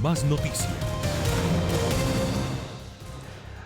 Más Noticias.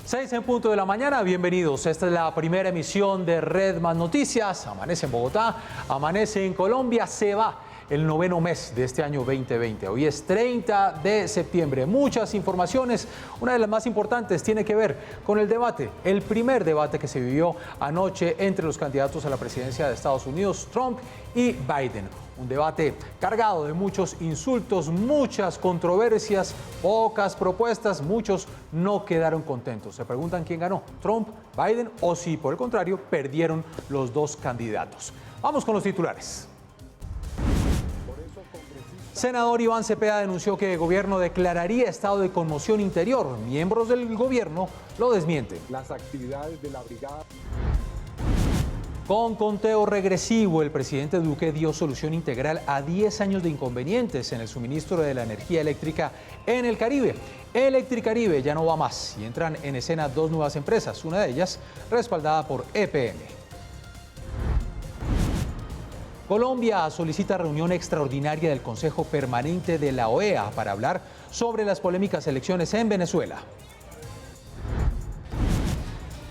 6 en punto de la mañana, bienvenidos. Esta es la primera emisión de Red Más Noticias. Amanece en Bogotá, amanece en Colombia, se va el noveno mes de este año 2020. Hoy es 30 de septiembre. Muchas informaciones. Una de las más importantes tiene que ver con el debate, el primer debate que se vivió anoche entre los candidatos a la presidencia de Estados Unidos, Trump y Biden. Un debate cargado de muchos insultos, muchas controversias, pocas propuestas, muchos no quedaron contentos. Se preguntan quién ganó, Trump, Biden o si por el contrario perdieron los dos candidatos. Vamos con los titulares. Senador Iván Cepeda denunció que el gobierno declararía estado de conmoción interior. Miembros del gobierno lo desmienten. Las actividades de la brigada. Con conteo regresivo, el presidente Duque dio solución integral a 10 años de inconvenientes en el suministro de la energía eléctrica en el Caribe. Electricaribe ya no va más y entran en escena dos nuevas empresas, una de ellas respaldada por EPM. Colombia solicita reunión extraordinaria del Consejo Permanente de la OEA para hablar sobre las polémicas elecciones en Venezuela.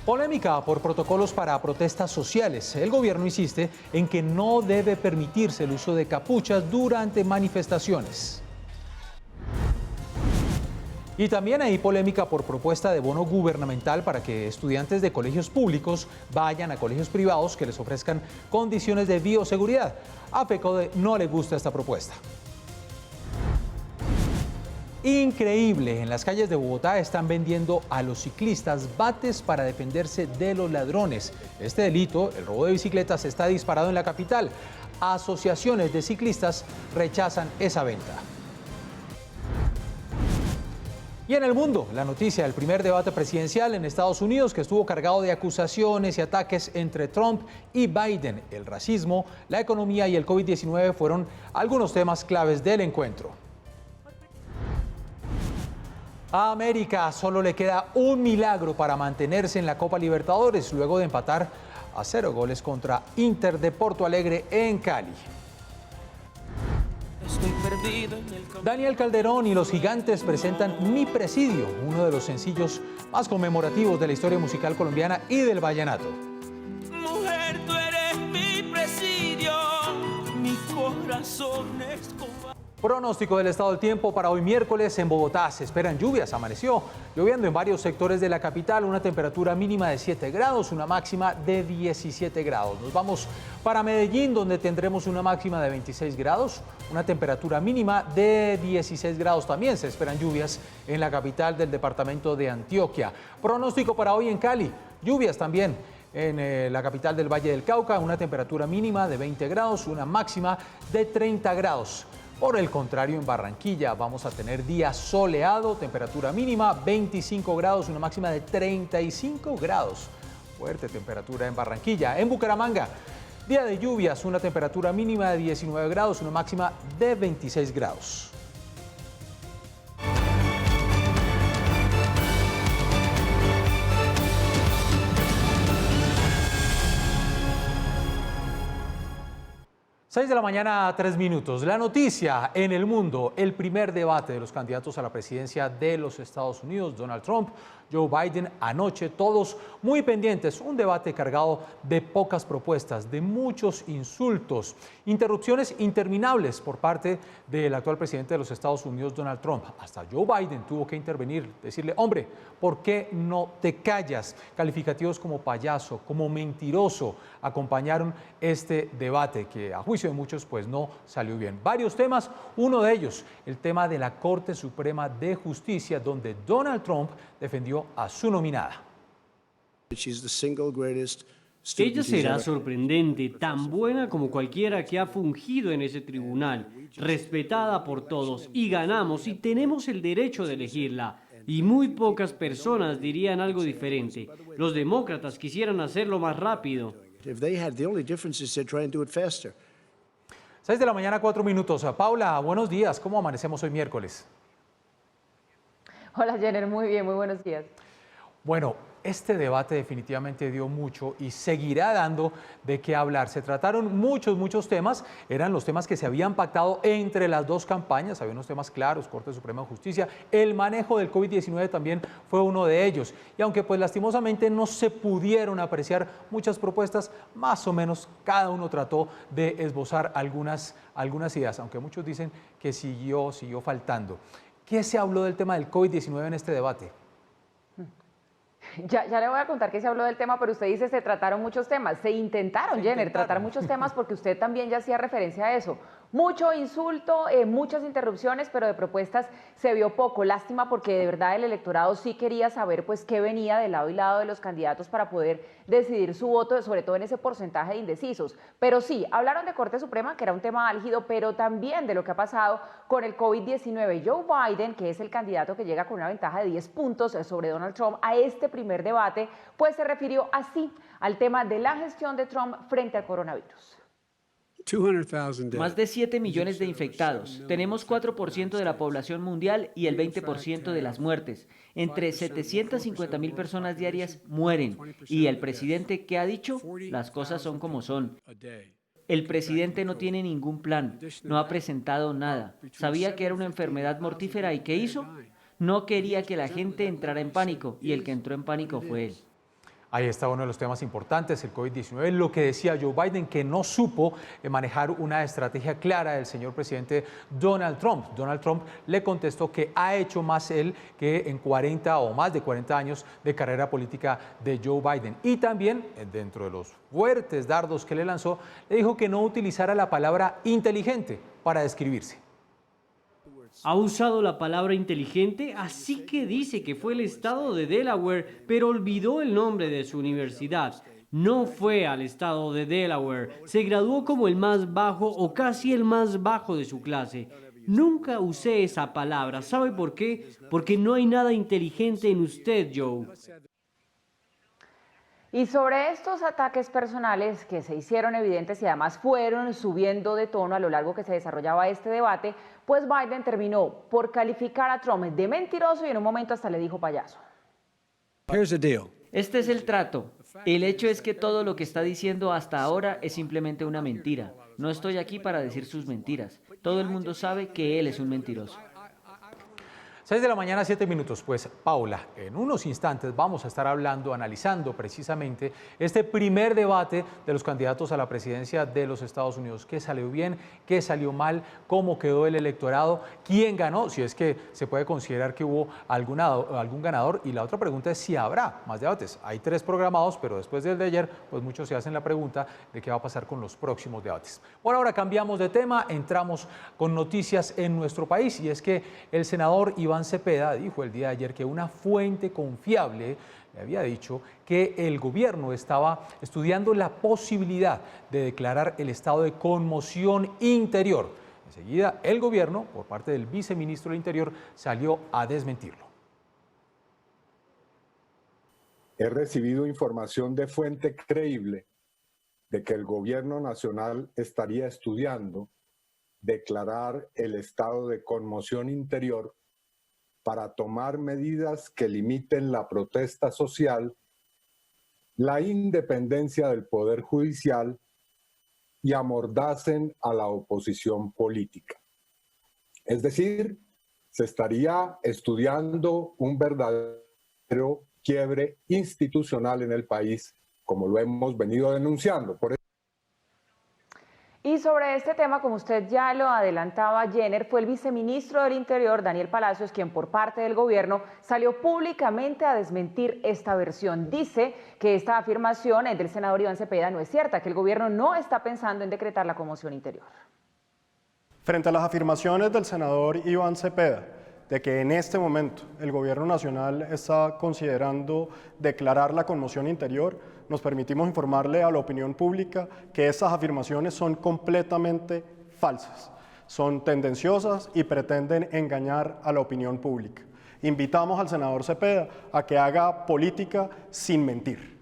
Polémica por protocolos para protestas sociales. El gobierno insiste en que no debe permitirse el uso de capuchas durante manifestaciones. Y también hay polémica por propuesta de bono gubernamental para que estudiantes de colegios públicos vayan a colegios privados que les ofrezcan condiciones de bioseguridad. A FECODE no le gusta esta propuesta. Increíble, en las calles de Bogotá están vendiendo a los ciclistas bates para defenderse de los ladrones. Este delito, el robo de bicicletas, está disparado en la capital. Asociaciones de ciclistas rechazan esa venta. Y en el mundo, la noticia del primer debate presidencial en Estados Unidos que estuvo cargado de acusaciones y ataques entre Trump y Biden. El racismo, la economía y el COVID-19 fueron algunos temas claves del encuentro. A América solo le queda un milagro para mantenerse en la Copa Libertadores luego de empatar a 0 goles contra Inter de Porto Alegre en Cali. Daniel Calderón y los Gigantes presentan Mi Presidio, uno de los sencillos más conmemorativos de la historia musical colombiana y del vallenato. Mujer, tú eres mi presidio, mi corazón es cobarde. Pronóstico del estado del tiempo para hoy miércoles en Bogotá. Se esperan lluvias. Amaneció lloviendo en varios sectores de la capital. Una temperatura mínima de 7 grados, una máxima de 17 grados. Nos vamos para Medellín, donde tendremos una máxima de 26 grados, una temperatura mínima de 16 grados. También se esperan lluvias en la capital del departamento de Antioquia. Pronóstico para hoy en Cali. Lluvias también en la capital del Valle del Cauca. Una temperatura mínima de 20 grados, una máxima de 30 grados. Por el contrario, en Barranquilla vamos a tener día soleado, temperatura mínima 25 grados, una máxima de 35 grados. Fuerte temperatura en Barranquilla. En Bucaramanga, día de lluvias, una temperatura mínima de 19 grados, una máxima de 26 grados. Seis de la mañana, 3 minutos. La noticia en el mundo, el primer debate de los candidatos a la presidencia de los Estados Unidos, Donald Trump, Joe Biden, anoche, todos muy pendientes. Un debate cargado de pocas propuestas, de muchos insultos, interrupciones interminables por parte del actual presidente de los Estados Unidos, Donald Trump. Hasta Joe Biden tuvo que intervenir, decirle, hombre, ¿por qué no te callas? Calificativos como payaso, como mentiroso, acompañaron este debate que a juicio de muchos pues no salió bien. Varios temas, uno de ellos, el tema de la Corte Suprema de Justicia, donde Donald Trump defendió a su nominada. Ella será sorprendente, tan buena como cualquiera que ha fungido en ese tribunal, respetada por todos, y ganamos y tenemos el derecho de elegirla. Y muy pocas personas dirían algo diferente. Los demócratas quisieran hacerlo más rápido. 6 de la mañana, 4 minutos. Paula, buenos días. ¿Cómo amanecemos hoy miércoles? Hola Jenner, muy bien, muy buenos días. Bueno, este debate definitivamente dio mucho y seguirá dando de qué hablar. Se trataron muchos temas, eran los temas que se habían pactado entre las dos campañas, había unos temas claros, Corte Suprema de Justicia, el manejo del COVID-19 también fue uno de ellos. Y aunque pues lastimosamente no se pudieron apreciar muchas propuestas, más o menos cada uno trató de esbozar algunas ideas, aunque muchos dicen que siguió faltando. ¿Qué se habló del tema del COVID-19 en este debate? Ya le voy a contar que se habló del tema, pero usted dice se trataron muchos temas. Se intentaron, Jenner, tratar muchos temas porque usted también ya hacía referencia a eso. Mucho insulto, muchas interrupciones, pero de propuestas se vio poco. Lástima porque de verdad el electorado sí quería saber pues qué venía de lado y lado de los candidatos para poder decidir su voto, sobre todo en ese porcentaje de indecisos. Pero sí, hablaron de Corte Suprema, que era un tema álgido, pero también de lo que ha pasado con el COVID-19. Joe Biden, que es el candidato que llega con una ventaja de 10 puntos sobre Donald Trump a este primer debate, pues se refirió así al tema de la gestión de Trump frente al coronavirus. Más de 7 millones de infectados. Tenemos 4% de la población mundial y el 20% de las muertes. Entre 750,000 personas diarias mueren. Y el presidente, ¿qué ha dicho? Las cosas son como son. El presidente no tiene ningún plan, no ha presentado nada. Sabía que era una enfermedad mortífera y ¿qué hizo? No quería que la gente entrara en pánico y el que entró en pánico fue él. Ahí está uno de los temas importantes, el COVID-19, lo que decía Joe Biden, que no supo manejar una estrategia clara del señor presidente Donald Trump. Donald Trump le contestó que ha hecho más él que en 40 o más de 40 años de carrera política de Joe Biden. Y también, dentro de los fuertes dardos que le lanzó, le dijo que no utilizara la palabra inteligente para describirse. Ha usado la palabra inteligente, así que dice que fue el estado de Delaware, pero olvidó el nombre de su universidad. No fue al estado de Delaware, se graduó como el más bajo o casi el más bajo de su clase. Nunca usé esa palabra, ¿sabe por qué? Porque no hay nada inteligente en usted, Joe. Y sobre estos ataques personales que se hicieron evidentes y además fueron subiendo de tono a lo largo que se desarrollaba este debate, pues Biden terminó por calificar a Trump de mentiroso y en un momento hasta le dijo payaso. Este es el trato. El hecho es que todo lo que está diciendo hasta ahora es simplemente una mentira. No estoy aquí para decir sus mentiras. Todo el mundo sabe que él es un mentiroso. 6 de la mañana, 7 minutos. Pues, Paula, en unos instantes vamos a estar analizando precisamente este primer debate de los candidatos a la presidencia de los Estados Unidos. ¿Qué salió bien? ¿Qué salió mal? ¿Cómo quedó el electorado? ¿Quién ganó? Si es que se puede considerar que hubo algún ganador. Y la otra pregunta es si habrá más debates. Hay 3 programados, pero después del de ayer, pues muchos se hacen la pregunta de qué va a pasar con los próximos debates. Por ahora cambiamos de tema, entramos con noticias en nuestro país, y es que el senador Iván Cepeda dijo el día de ayer que una fuente confiable le había dicho que el gobierno estaba estudiando la posibilidad de declarar el estado de conmoción interior. Enseguida, el gobierno, por parte del viceministro del Interior, salió a desmentirlo. He recibido información de fuente creíble de que el gobierno nacional estaría estudiando declarar el estado de conmoción interior para tomar medidas que limiten la protesta social, la independencia del Poder Judicial y amordacen a la oposición política. Es decir, se estaría estudiando un verdadero quiebre institucional en el país, como lo hemos venido denunciando. Y sobre este tema, como usted ya lo adelantaba, Jenner, fue el viceministro del Interior, Daniel Palacios, quien por parte del gobierno salió públicamente a desmentir esta versión. Dice que esta afirmación del senador Iván Cepeda no es cierta, que el gobierno no está pensando en decretar la conmoción interior. Frente a las afirmaciones del senador Iván Cepeda, de que en este momento el gobierno nacional está considerando declarar la conmoción interior, nos permitimos informarle a la opinión pública que estas afirmaciones son completamente falsas, son tendenciosas y pretenden engañar a la opinión pública. Invitamos al senador Cepeda a que haga política sin mentir.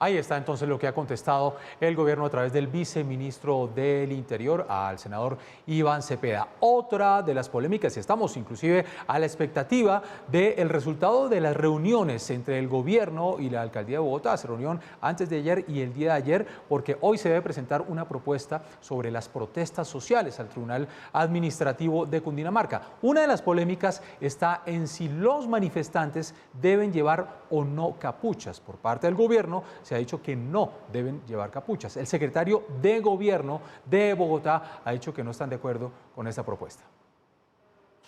Ahí está entonces lo que ha contestado el gobierno a través del viceministro del Interior al senador Iván Cepeda. Otra de las polémicas, y estamos inclusive a la expectativa del resultado de las reuniones entre el gobierno y la alcaldía de Bogotá. Se reunión antes de ayer y el día de ayer, porque hoy se debe presentar una propuesta sobre las protestas sociales al Tribunal Administrativo de Cundinamarca. Una de las polémicas está en si los manifestantes deben llevar o no capuchas. Por parte del gobierno se ha dicho que no deben llevar capuchas. El secretario de Gobierno de Bogotá ha dicho que no están de acuerdo con esta propuesta.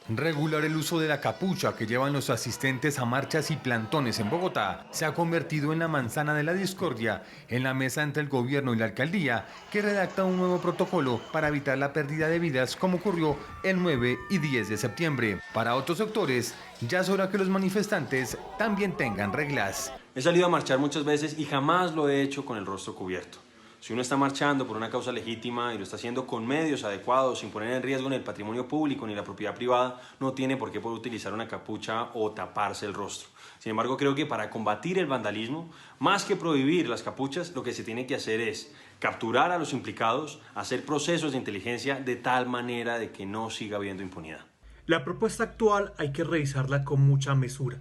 Regular el uso de la capucha que llevan los asistentes a marchas y plantones en Bogotá se ha convertido en la manzana de la discordia en la mesa entre el gobierno y la alcaldía, que redacta un nuevo protocolo para evitar la pérdida de vidas como ocurrió el 9 y 10 de septiembre. Para otros sectores, ya es hora que los manifestantes también tengan reglas. He salido a marchar muchas veces y jamás lo he hecho con el rostro cubierto. Si uno está marchando por una causa legítima y lo está haciendo con medios adecuados, sin poner en riesgo ni el patrimonio público ni la propiedad privada, no tiene por qué poder utilizar una capucha o taparse el rostro. Sin embargo, creo que para combatir el vandalismo, más que prohibir las capuchas, lo que se tiene que hacer es capturar a los implicados, hacer procesos de inteligencia de tal manera de que no siga habiendo impunidad. La propuesta actual hay que revisarla con mucha mesura,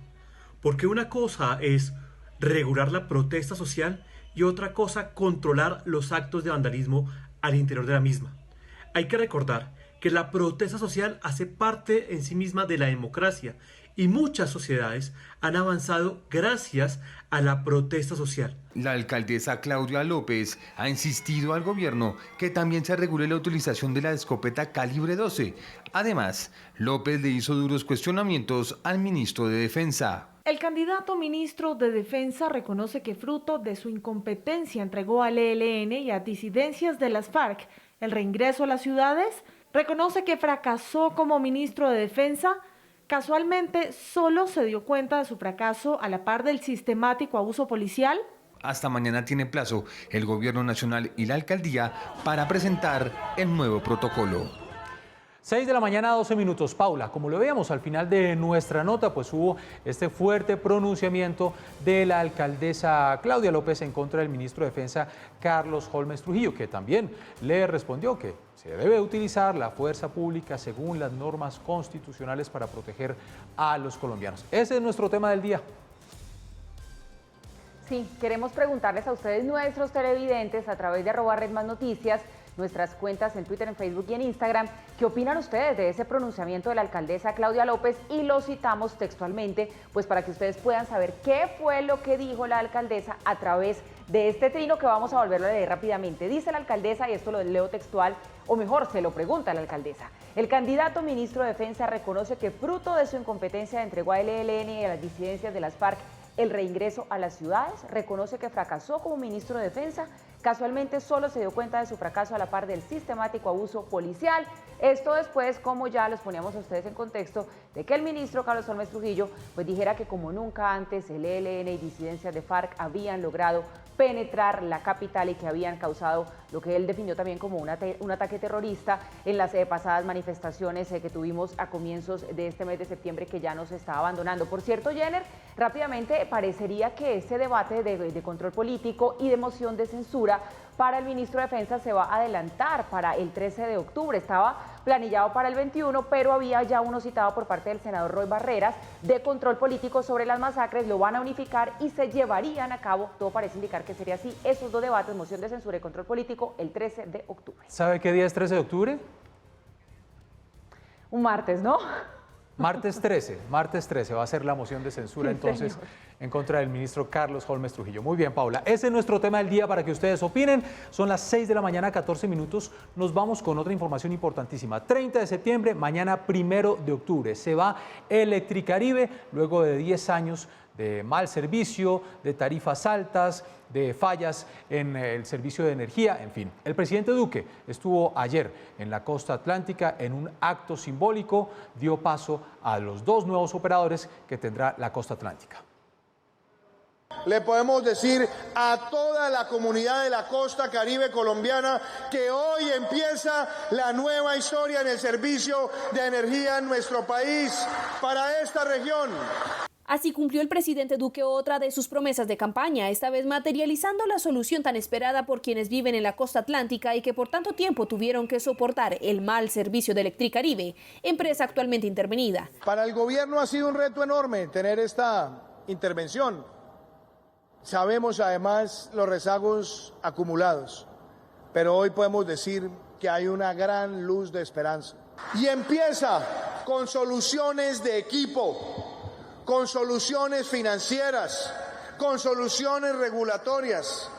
porque una cosa es regular la protesta social y otra cosa controlar los actos de vandalismo al interior de la misma. Hay que recordar que la protesta social hace parte en sí misma de la democracia y muchas sociedades han avanzado gracias a la protesta social. La alcaldesa Claudia López ha insistido al gobierno que también se regule la utilización de la escopeta calibre 12. Además, López le hizo duros cuestionamientos al ministro de Defensa. El candidato ministro de Defensa reconoce que fruto de su incompetencia entregó al ELN y a disidencias de las FARC el reingreso a las ciudades. Reconoce que fracasó como ministro de Defensa. Casualmente, solo se dio cuenta de su fracaso a la par del sistemático abuso policial. Hasta mañana tiene plazo el gobierno nacional y la alcaldía para presentar el nuevo protocolo. 6 de la mañana, 12 minutos. Paula, como lo veíamos al final de nuestra nota, pues hubo este fuerte pronunciamiento de la alcaldesa Claudia López en contra del ministro de Defensa Carlos Holmes Trujillo, que también le respondió que se debe utilizar la fuerza pública según las normas constitucionales para proteger a los colombianos. Ese es nuestro tema del día. Sí, queremos preguntarles a ustedes, nuestros televidentes, a través de @redmasnoticias, nuestras cuentas en Twitter, en Facebook y en Instagram, ¿qué opinan ustedes de ese pronunciamiento de la alcaldesa Claudia López? Y lo citamos textualmente, pues para que ustedes puedan saber qué fue lo que dijo la alcaldesa a través de este trino que vamos a volverlo a leer rápidamente. Dice la alcaldesa, y esto lo leo textual, o mejor, se lo pregunta la alcaldesa. El candidato ministro de Defensa reconoce que fruto de su incompetencia entregó al ELN y a las disidencias de las FARC el reingreso a las ciudades, reconoce que fracasó como ministro de Defensa, casualmente solo se dio cuenta de su fracaso a la par del sistemático abuso policial. Esto después, como ya los poníamos a ustedes en contexto, de que el ministro Carlos Holmes Trujillo pues dijera que como nunca antes el ELN y disidencias de FARC habían logrado penetrar la capital y que habían causado lo que él definió también como un ataque terrorista en las pasadas manifestaciones que tuvimos a comienzos de este mes de septiembre, que ya nos está abandonando. Por cierto, Jenner, rápidamente parecería que este debate de control político y de moción de censura para el ministro de Defensa se va a adelantar para el 13 de octubre. Estaba planillado para el 21, pero había ya uno citado por parte del senador Roy Barreras de control político sobre las masacres. Lo van a unificar y se llevarían a cabo, todo parece indicar que sería así, esos dos debates, moción de censura y control político, el 13 de octubre. ¿Sabe qué día es 13 de octubre? Un martes, ¿no? Martes 13 va a ser la moción de censura, sí, entonces, señor, en contra del ministro Carlos Holmes Trujillo. Muy bien, Paula, ese es nuestro tema del día para que ustedes opinen. Son las 6 de la mañana, 14 minutos. Nos vamos con otra información importantísima. 30 de septiembre, mañana 1 de octubre, se va Electricaribe luego de 10 años de mal servicio, de tarifas altas, de fallas en el servicio de energía, en fin. El presidente Duque estuvo ayer en la costa atlántica en un acto simbólico, dio paso a los dos nuevos operadores que tendrá la costa atlántica. Le podemos decir a toda la comunidad de la costa caribe colombiana que hoy empieza la nueva historia en el servicio de energía en nuestro país para esta región. Así cumplió el presidente Duque otra de sus promesas de campaña, esta vez materializando la solución tan esperada por quienes viven en la costa atlántica y que por tanto tiempo tuvieron que soportar el mal servicio de Electricaribe, empresa actualmente intervenida. Para el gobierno ha sido un reto enorme tener esta intervención. Sabemos además los rezagos acumulados, pero hoy podemos decir que hay una gran luz de esperanza. Y empieza con soluciones de equipo, con soluciones financieras, con soluciones regulatorias.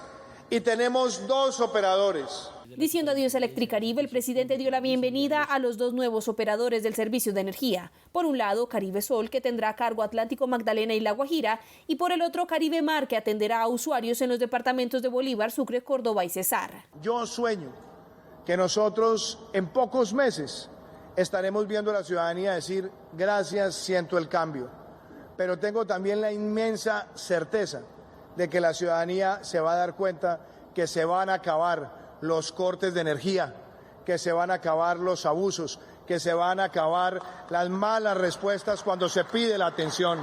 Y tenemos 2 operadores. Diciendo adiós a Electricaribe, el presidente dio la bienvenida a los 2 nuevos operadores del servicio de energía. Por un lado, Caribe Sol, que tendrá a cargo Atlántico, Magdalena y La Guajira, y por el otro, Caribe Mar, que atenderá a usuarios en los departamentos de Bolívar, Sucre, Córdoba y Cesar. Yo sueño que nosotros en pocos meses estaremos viendo a la ciudadanía decir gracias, siento el cambio. Pero tengo también la inmensa certeza de que la ciudadanía se va a dar cuenta que se van a acabar los cortes de energía, que se van a acabar los abusos, que se van a acabar las malas respuestas cuando se pide la atención.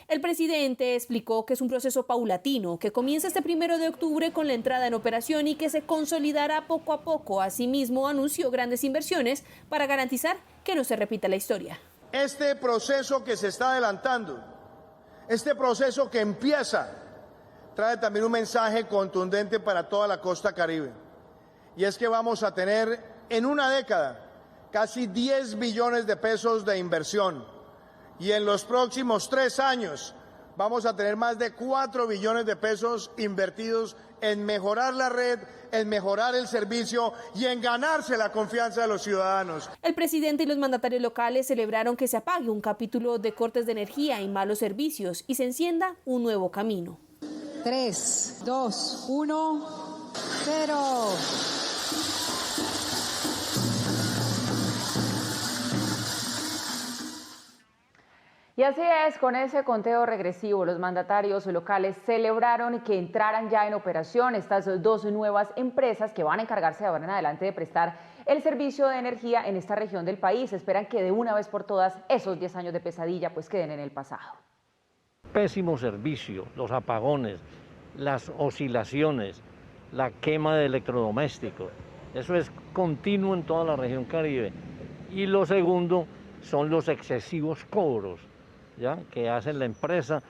El presidente explicó que es un proceso paulatino, que comienza este 1 de octubre con la entrada en operación y que se consolidará poco a poco. Asimismo, anunció grandes inversiones para garantizar que no se repita la historia. Este proceso que se está adelantando, este proceso que empieza, trae también un mensaje contundente para toda la costa caribe. Y es que vamos a tener en una década casi 10 billones de pesos de inversión. Y en los próximos 3 años vamos a tener más de 4 billones de pesos invertidos en mejorar la red, en mejorar el servicio y en ganarse la confianza de los ciudadanos. El presidente y los mandatarios locales celebraron que se apague un capítulo de cortes de energía y malos servicios y se encienda un nuevo camino. 3, 2, 1, 0. Y así es, con ese conteo regresivo, los mandatarios locales celebraron que entraran ya en operación estas 2 nuevas empresas que van a encargarse de ahora en adelante de prestar el servicio de energía en esta región del país. Esperan que de una vez por todas esos 10 años de pesadilla pues queden en el pasado. Pésimo servicio, los apagones, las oscilaciones, la quema de electrodomésticos. Eso es continuo en toda la región Caribe. Y lo segundo son los excesivos cobros, ¿ya?, que hace la empresa,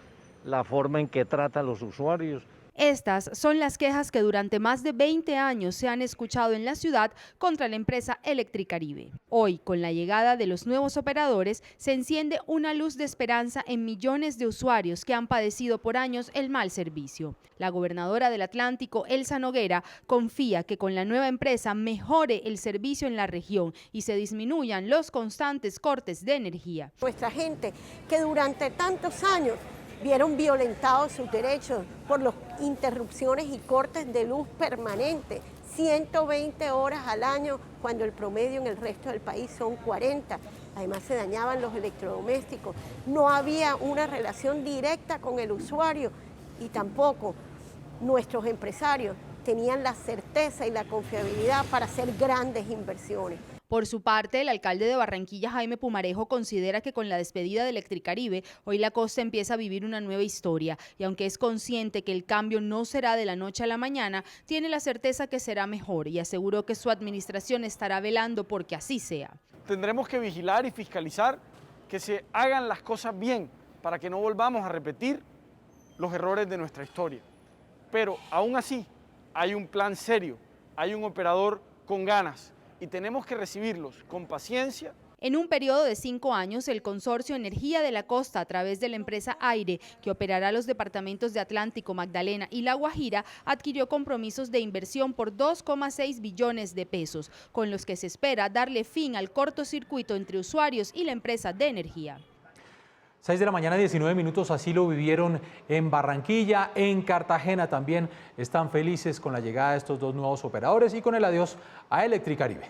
la forma en que trata a los usuarios. Estas son las quejas que durante más de 20 años se han escuchado en la ciudad contra la empresa Electricaribe. Hoy, con la llegada de los nuevos operadores, se enciende una luz de esperanza en millones de usuarios que han padecido por años el mal servicio. La gobernadora del Atlántico, Elsa Noguera, confía que con la nueva empresa mejore el servicio en la región y se disminuyan los constantes cortes de energía. Nuestra gente que durante tantos años vieron violentados sus derechos por las interrupciones y cortes de luz permanentes, 120 horas al año, cuando el promedio en el resto del país son 40. Además se dañaban los electrodomésticos, no había una relación directa con el usuario y tampoco nuestros empresarios tenían la certeza y la confiabilidad para hacer grandes inversiones. Por su parte, el alcalde de Barranquilla, Jaime Pumarejo, considera que con la despedida de Electricaribe, hoy la costa empieza a vivir una nueva historia y aunque es consciente que el cambio no será de la noche a la mañana, tiene la certeza que será mejor y aseguró que su administración estará velando porque así sea. Tendremos que vigilar y fiscalizar que se hagan las cosas bien para que no volvamos a repetir los errores de nuestra historia. Pero aún así hay un plan serio, hay un operador con ganas, y tenemos que recibirlos con paciencia. En un periodo de 5 años, el Consorcio Energía de la Costa, a través de la empresa Aire, que operará los departamentos de Atlántico, Magdalena y La Guajira, adquirió compromisos de inversión por 2,6 billones de pesos, con los que se espera darle fin al cortocircuito entre usuarios y la empresa de energía. 6 de la mañana, 19 minutos, así lo vivieron en Barranquilla, en Cartagena también están felices con la llegada de estos 2 nuevos operadores y con el adiós a Electricaribe.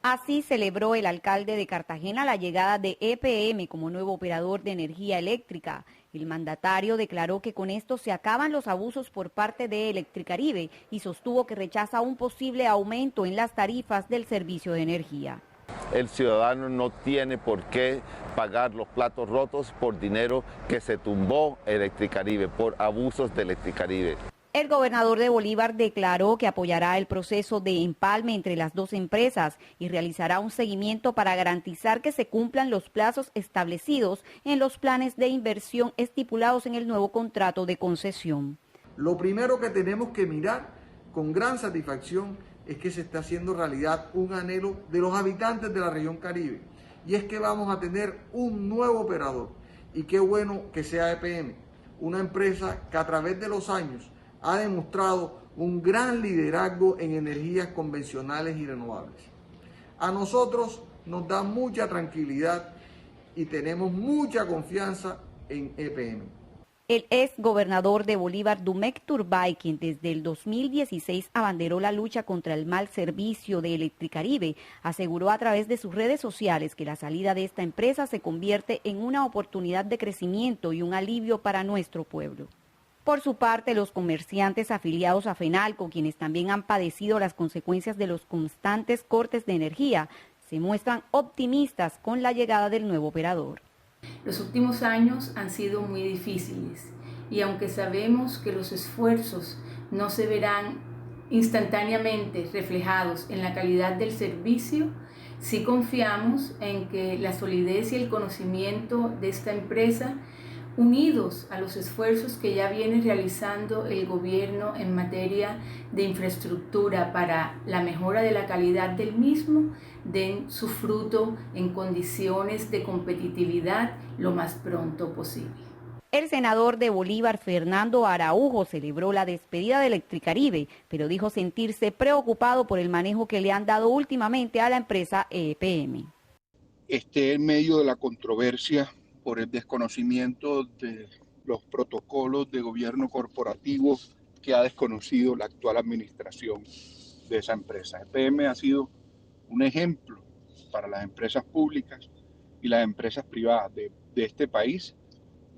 Así celebró el alcalde de Cartagena la llegada de EPM como nuevo operador de energía eléctrica. El mandatario declaró que con esto se acaban los abusos por parte de Electricaribe y sostuvo que rechaza un posible aumento en las tarifas del servicio de energía. el ciudadano no tiene por qué pagar los platos rotos por dinero que se tumbó Electricaribe, por abusos de Electricaribe. El gobernador de Bolívar declaró que apoyará el proceso de empalme entre las dos empresas y realizará un seguimiento para garantizar que se cumplan los plazos establecidos en los planes de inversión estipulados en el nuevo contrato de concesión. Lo primero que tenemos que mirar con gran satisfacción es que se está haciendo realidad un anhelo de los habitantes de la región Caribe, y es que vamos a tener un nuevo operador, y qué bueno que sea EPM, una empresa que a través de los años ha demostrado un gran liderazgo en energías convencionales y renovables. A nosotros nos da mucha tranquilidad y tenemos mucha confianza en EPM. El ex gobernador de Bolívar, Dumec Turbay, quien desde el 2016 abanderó la lucha contra el mal servicio de Electricaribe, aseguró a través de sus redes sociales que la salida de esta empresa se convierte en una oportunidad de crecimiento y un alivio para nuestro pueblo. Por su parte, los comerciantes afiliados a FENALCO, quienes también han padecido las consecuencias de los constantes cortes de energía, se muestran optimistas con la llegada del nuevo operador. Los últimos años han sido muy difíciles y aunque sabemos que los esfuerzos no se verán instantáneamente reflejados en la calidad del servicio, sí confiamos en que la solidez y el conocimiento de esta empresa, unidos a los esfuerzos que ya viene realizando el gobierno en materia de infraestructura para la mejora de la calidad del mismo, den su fruto en condiciones de competitividad lo más pronto posible. El senador de Bolívar, Fernando Araujo, celebró la despedida de Electricaribe, pero dijo sentirse preocupado por el manejo que le han dado últimamente a la empresa EPM. En medio de la controversia por el desconocimiento de los protocolos de gobierno corporativo que ha desconocido la actual administración de esa empresa. EPM ha sido un ejemplo para las empresas públicas y las empresas privadas de este país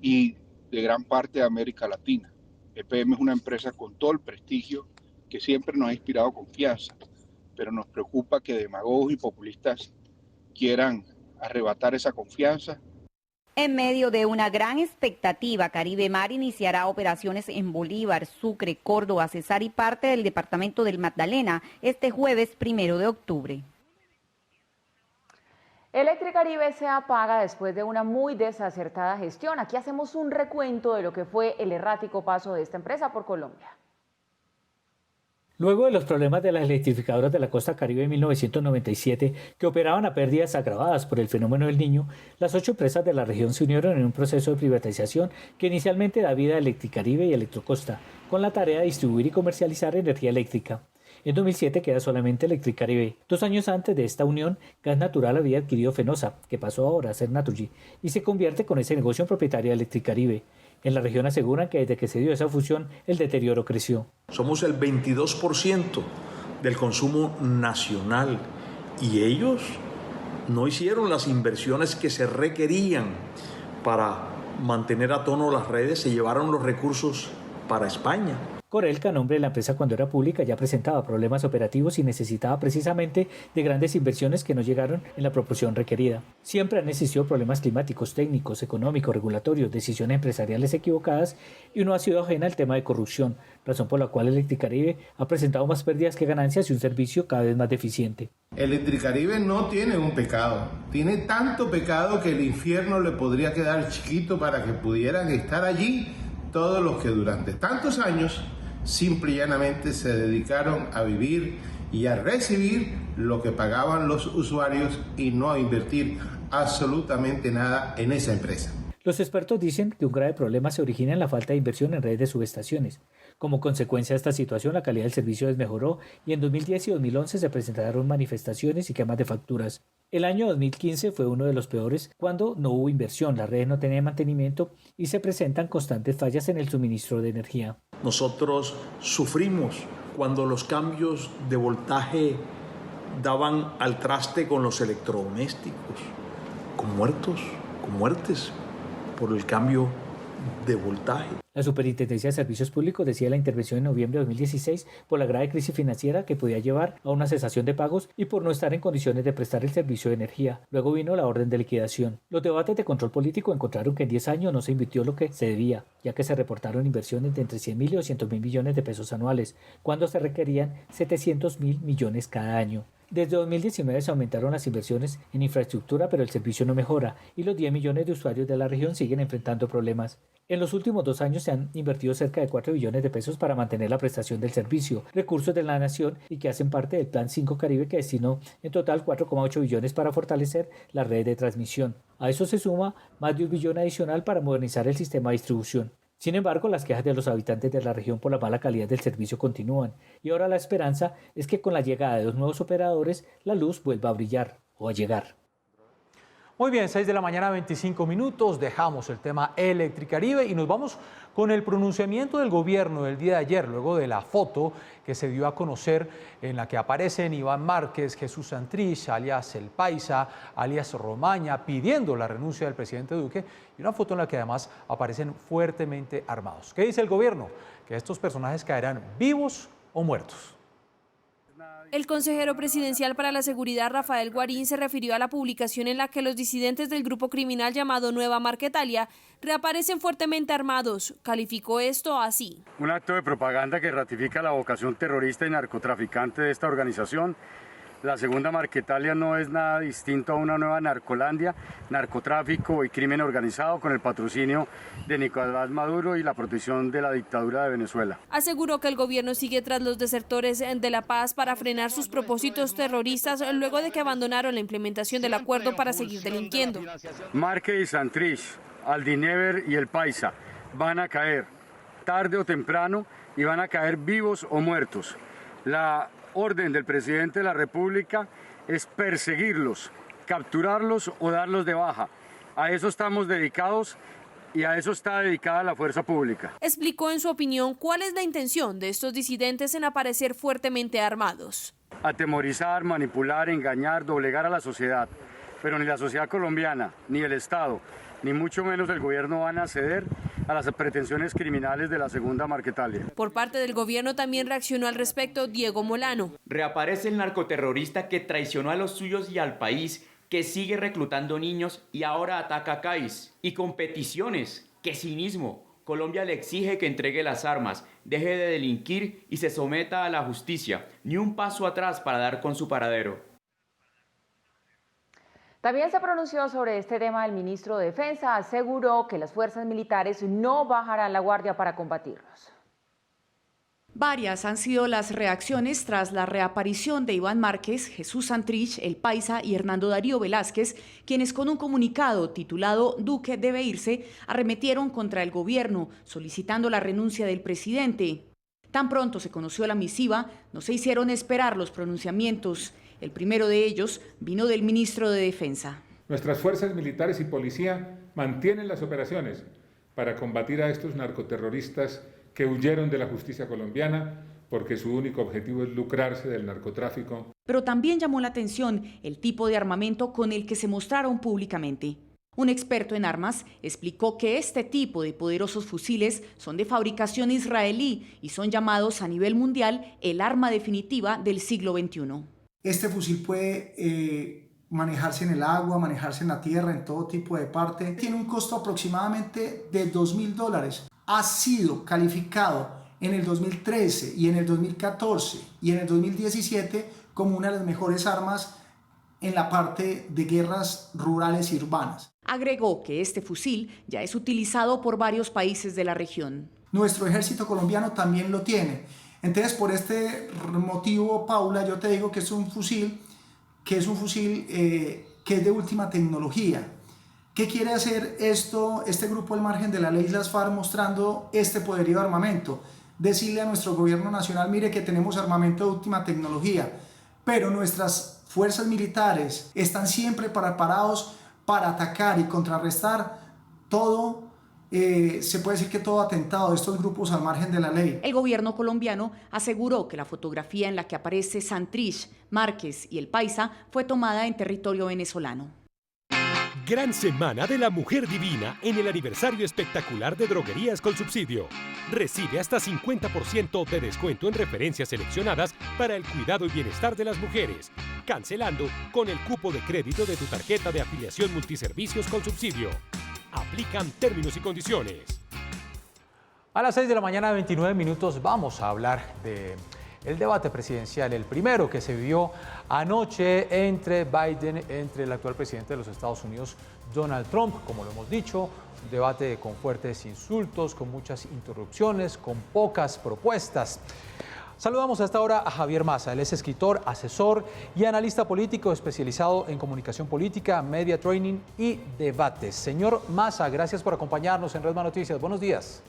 y de gran parte de América Latina. EPM es una empresa con todo el prestigio que siempre nos ha inspirado confianza, pero nos preocupa que demagogos y populistas quieran arrebatar esa confianza. En medio de una gran expectativa, Caribe Mar iniciará operaciones en Bolívar, Sucre, Córdoba, Cesar y parte del departamento del Magdalena este jueves 1 de octubre. Electricaribe se apaga después de una muy desacertada gestión. Aquí hacemos un recuento de lo que fue el errático paso de esta empresa por Colombia. Luego de los problemas de las electrificadoras de la costa Caribe en 1997, que operaban a pérdidas agravadas por el fenómeno del Niño, las 8 empresas de la región se unieron en un proceso de privatización que inicialmente da vida a Electricaribe y Electrocosta, con la tarea de distribuir y comercializar energía eléctrica. En 2007 queda solamente Electricaribe. 2 años antes de esta unión, Gas Natural había adquirido Fenosa, que pasó ahora a ser Naturgy, y se convierte con ese negocio en propietaria de Electricaribe. En la región aseguran que desde que se dio esa fusión, el deterioro creció. Somos el 22% del consumo nacional y ellos no hicieron las inversiones que se requerían para mantener a tono las redes, se llevaron los recursos para España. Corelca, nombre de la empresa cuando era pública, ya presentaba problemas operativos y necesitaba precisamente de grandes inversiones que no llegaron en la proporción requerida. Siempre han existido problemas climáticos, técnicos, económicos, regulatorios, decisiones empresariales equivocadas y uno ha sido ajena al tema de corrupción, razón por la cual Electricaribe ha presentado más pérdidas que ganancias y un servicio cada vez más deficiente. Electricaribe no tiene un pecado, tiene tanto pecado que el infierno le podría quedar chiquito para que pudieran estar allí todos los que durante tantos años simple y llanamente se dedicaron a vivir y a recibir lo que pagaban los usuarios y no a invertir absolutamente nada en esa empresa. Los expertos dicen que un grave problema se origina en la falta de inversión en redes de subestaciones. Como consecuencia de esta situación, la calidad del servicio desmejoró y en 2010 y 2011 se presentaron manifestaciones y quemas de facturas. El año 2015 fue uno de los peores cuando no hubo inversión, las redes no tenían mantenimiento y se presentan constantes fallas en el suministro de energía. Nosotros sufrimos cuando los cambios de voltaje daban al traste con los electrodomésticos, con muertes por el cambio de voltaje. La Superintendencia de Servicios Públicos decía en la intervención en noviembre de 2016 por la grave crisis financiera que podía llevar a una cesación de pagos y por no estar en condiciones de prestar el servicio de energía. Luego vino la orden de liquidación. Los debates de control político encontraron que en 10 años no se invirtió lo que se debía, ya que se reportaron inversiones de entre 100.000 y 200.000 millones de pesos anuales, cuando se requerían 700.000 millones cada año. Desde 2019 se aumentaron las inversiones en infraestructura, pero el servicio no mejora y los 10 millones de usuarios de la región siguen enfrentando problemas. En los últimos 2 años se han invertido cerca de 4 billones de pesos para mantener la prestación del servicio, recursos de la nación y que hacen parte del Plan 5 Caribe, que destinó en total 4,8 billones para fortalecer la red de transmisión. A eso se suma más de 1 billón adicional para modernizar el sistema de distribución. Sin embargo, las quejas de los habitantes de la región por la mala calidad del servicio continúan y ahora la esperanza es que con la llegada de los nuevos operadores la luz vuelva a brillar o a llegar. Muy bien, 6 de la mañana, 25 minutos, dejamos el tema Electricaribe y nos vamos con el pronunciamiento del gobierno del día de ayer, luego de la foto que se dio a conocer en la que aparecen Iván Márquez, Jesús Santrich, alias El Paisa, alias Romaña, pidiendo la renuncia del presidente Duque, y una foto en la que además aparecen fuertemente armados. ¿Qué dice el gobierno? Que estos personajes caerán vivos o muertos. El consejero presidencial para la seguridad, Rafael Guarín, se refirió a la publicación en la que los disidentes del grupo criminal llamado Nueva Marquetalia reaparecen fuertemente armados. Calificó esto así: un acto de propaganda que ratifica la vocación terrorista y narcotraficante de esta organización. La segunda Marquetalia no es nada distinto a una nueva Narcolandia, narcotráfico y crimen organizado con el patrocinio de Nicolás Maduro y la protección de la dictadura de Venezuela. Aseguró que el gobierno sigue tras los desertores de La Paz para frenar sus propósitos terroristas luego de que abandonaron la implementación del acuerdo para seguir delinquiendo. Márquez y Santrich, Aldinever y El Paisa van a caer tarde o temprano y van a caer vivos o muertos. La orden del presidente de la República es perseguirlos, capturarlos o darlos de baja. A eso estamos dedicados y a eso está dedicada la fuerza pública. Explicó en su opinión cuál es la intención de estos disidentes en aparecer fuertemente armados. Atemorizar, manipular, engañar, doblegar a la sociedad. Pero ni la sociedad colombiana, ni el Estado, ni mucho menos el gobierno van a ceder a las pretensiones criminales de la segunda Marquetalia. Por parte del gobierno también reaccionó al respecto Diego Molano. Reaparece el narcoterrorista que traicionó a los suyos y al país, que sigue reclutando niños y ahora ataca a CAIS. Y con peticiones. ¡Qué cinismo! Colombia le exige que entregue las armas, deje de delinquir y se someta a la justicia. Ni un paso atrás para dar con su paradero. También se pronunció sobre este tema el ministro de Defensa, aseguró que las fuerzas militares no bajarán la guardia para combatirlos. Varias han sido las reacciones tras la reaparición de Iván Márquez, Jesús Santrich, El Paisa y Hernando Darío Velázquez, quienes con un comunicado titulado Duque debe irse, arremetieron contra el gobierno, solicitando la renuncia del presidente. Tan pronto se conoció la misiva, no se hicieron esperar los pronunciamientos. El primero de ellos vino del ministro de Defensa. Nuestras fuerzas militares y policía mantienen las operaciones para combatir a estos narcoterroristas que huyeron de la justicia colombiana porque su único objetivo es lucrarse del narcotráfico. Pero también llamó la atención el tipo de armamento con el que se mostraron públicamente. Un experto en armas explicó que este tipo de poderosos fusiles son de fabricación israelí y son llamados a nivel mundial el arma definitiva del siglo XXI. Este fusil puede manejarse en el agua, manejarse en la tierra, en todo tipo de parte. Tiene un costo aproximadamente de $2.000. Ha sido calificado en el 2013 y en el 2014 y en el 2017 como una de las mejores armas en la parte de guerras rurales y urbanas. Agregó que este fusil ya es utilizado por varios países de la región. Nuestro ejército colombiano también lo tiene. Entonces, por este motivo, Paula, yo te digo que es un fusil que es de última tecnología. ¿Qué quiere hacer este grupo al margen de la ley, las FARC, mostrando este poderío de armamento? Decirle a nuestro gobierno nacional, mire que tenemos armamento de última tecnología, pero nuestras fuerzas militares están siempre preparados para atacar y contrarrestar todo. Se puede decir que todo atentado de estos grupos al margen de la ley. El gobierno colombiano aseguró que la fotografía en la que aparece Santrich, Márquez y El Paisa fue tomada en territorio venezolano. Gran semana de la mujer divina en el aniversario espectacular de Droguerías con Subsidio. Recibe hasta 50% de descuento en referencias seleccionadas para el cuidado y bienestar de las mujeres, cancelando con el cupo de crédito de tu tarjeta de afiliación multiservicios con subsidio. Aplican términos y condiciones. A las 6 de la mañana, 29 minutos, vamos a hablar de el debate presidencial, el primero que se vivió anoche entre el actual presidente de los Estados Unidos, Donald Trump, como lo hemos dicho, un debate con fuertes insultos, con muchas interrupciones, con pocas propuestas. Saludamos a esta hora a Javier Maza, él es escritor, asesor y analista político especializado en comunicación política, media training y debates. Señor Maza, gracias por acompañarnos en Redma Noticias. Buenos días.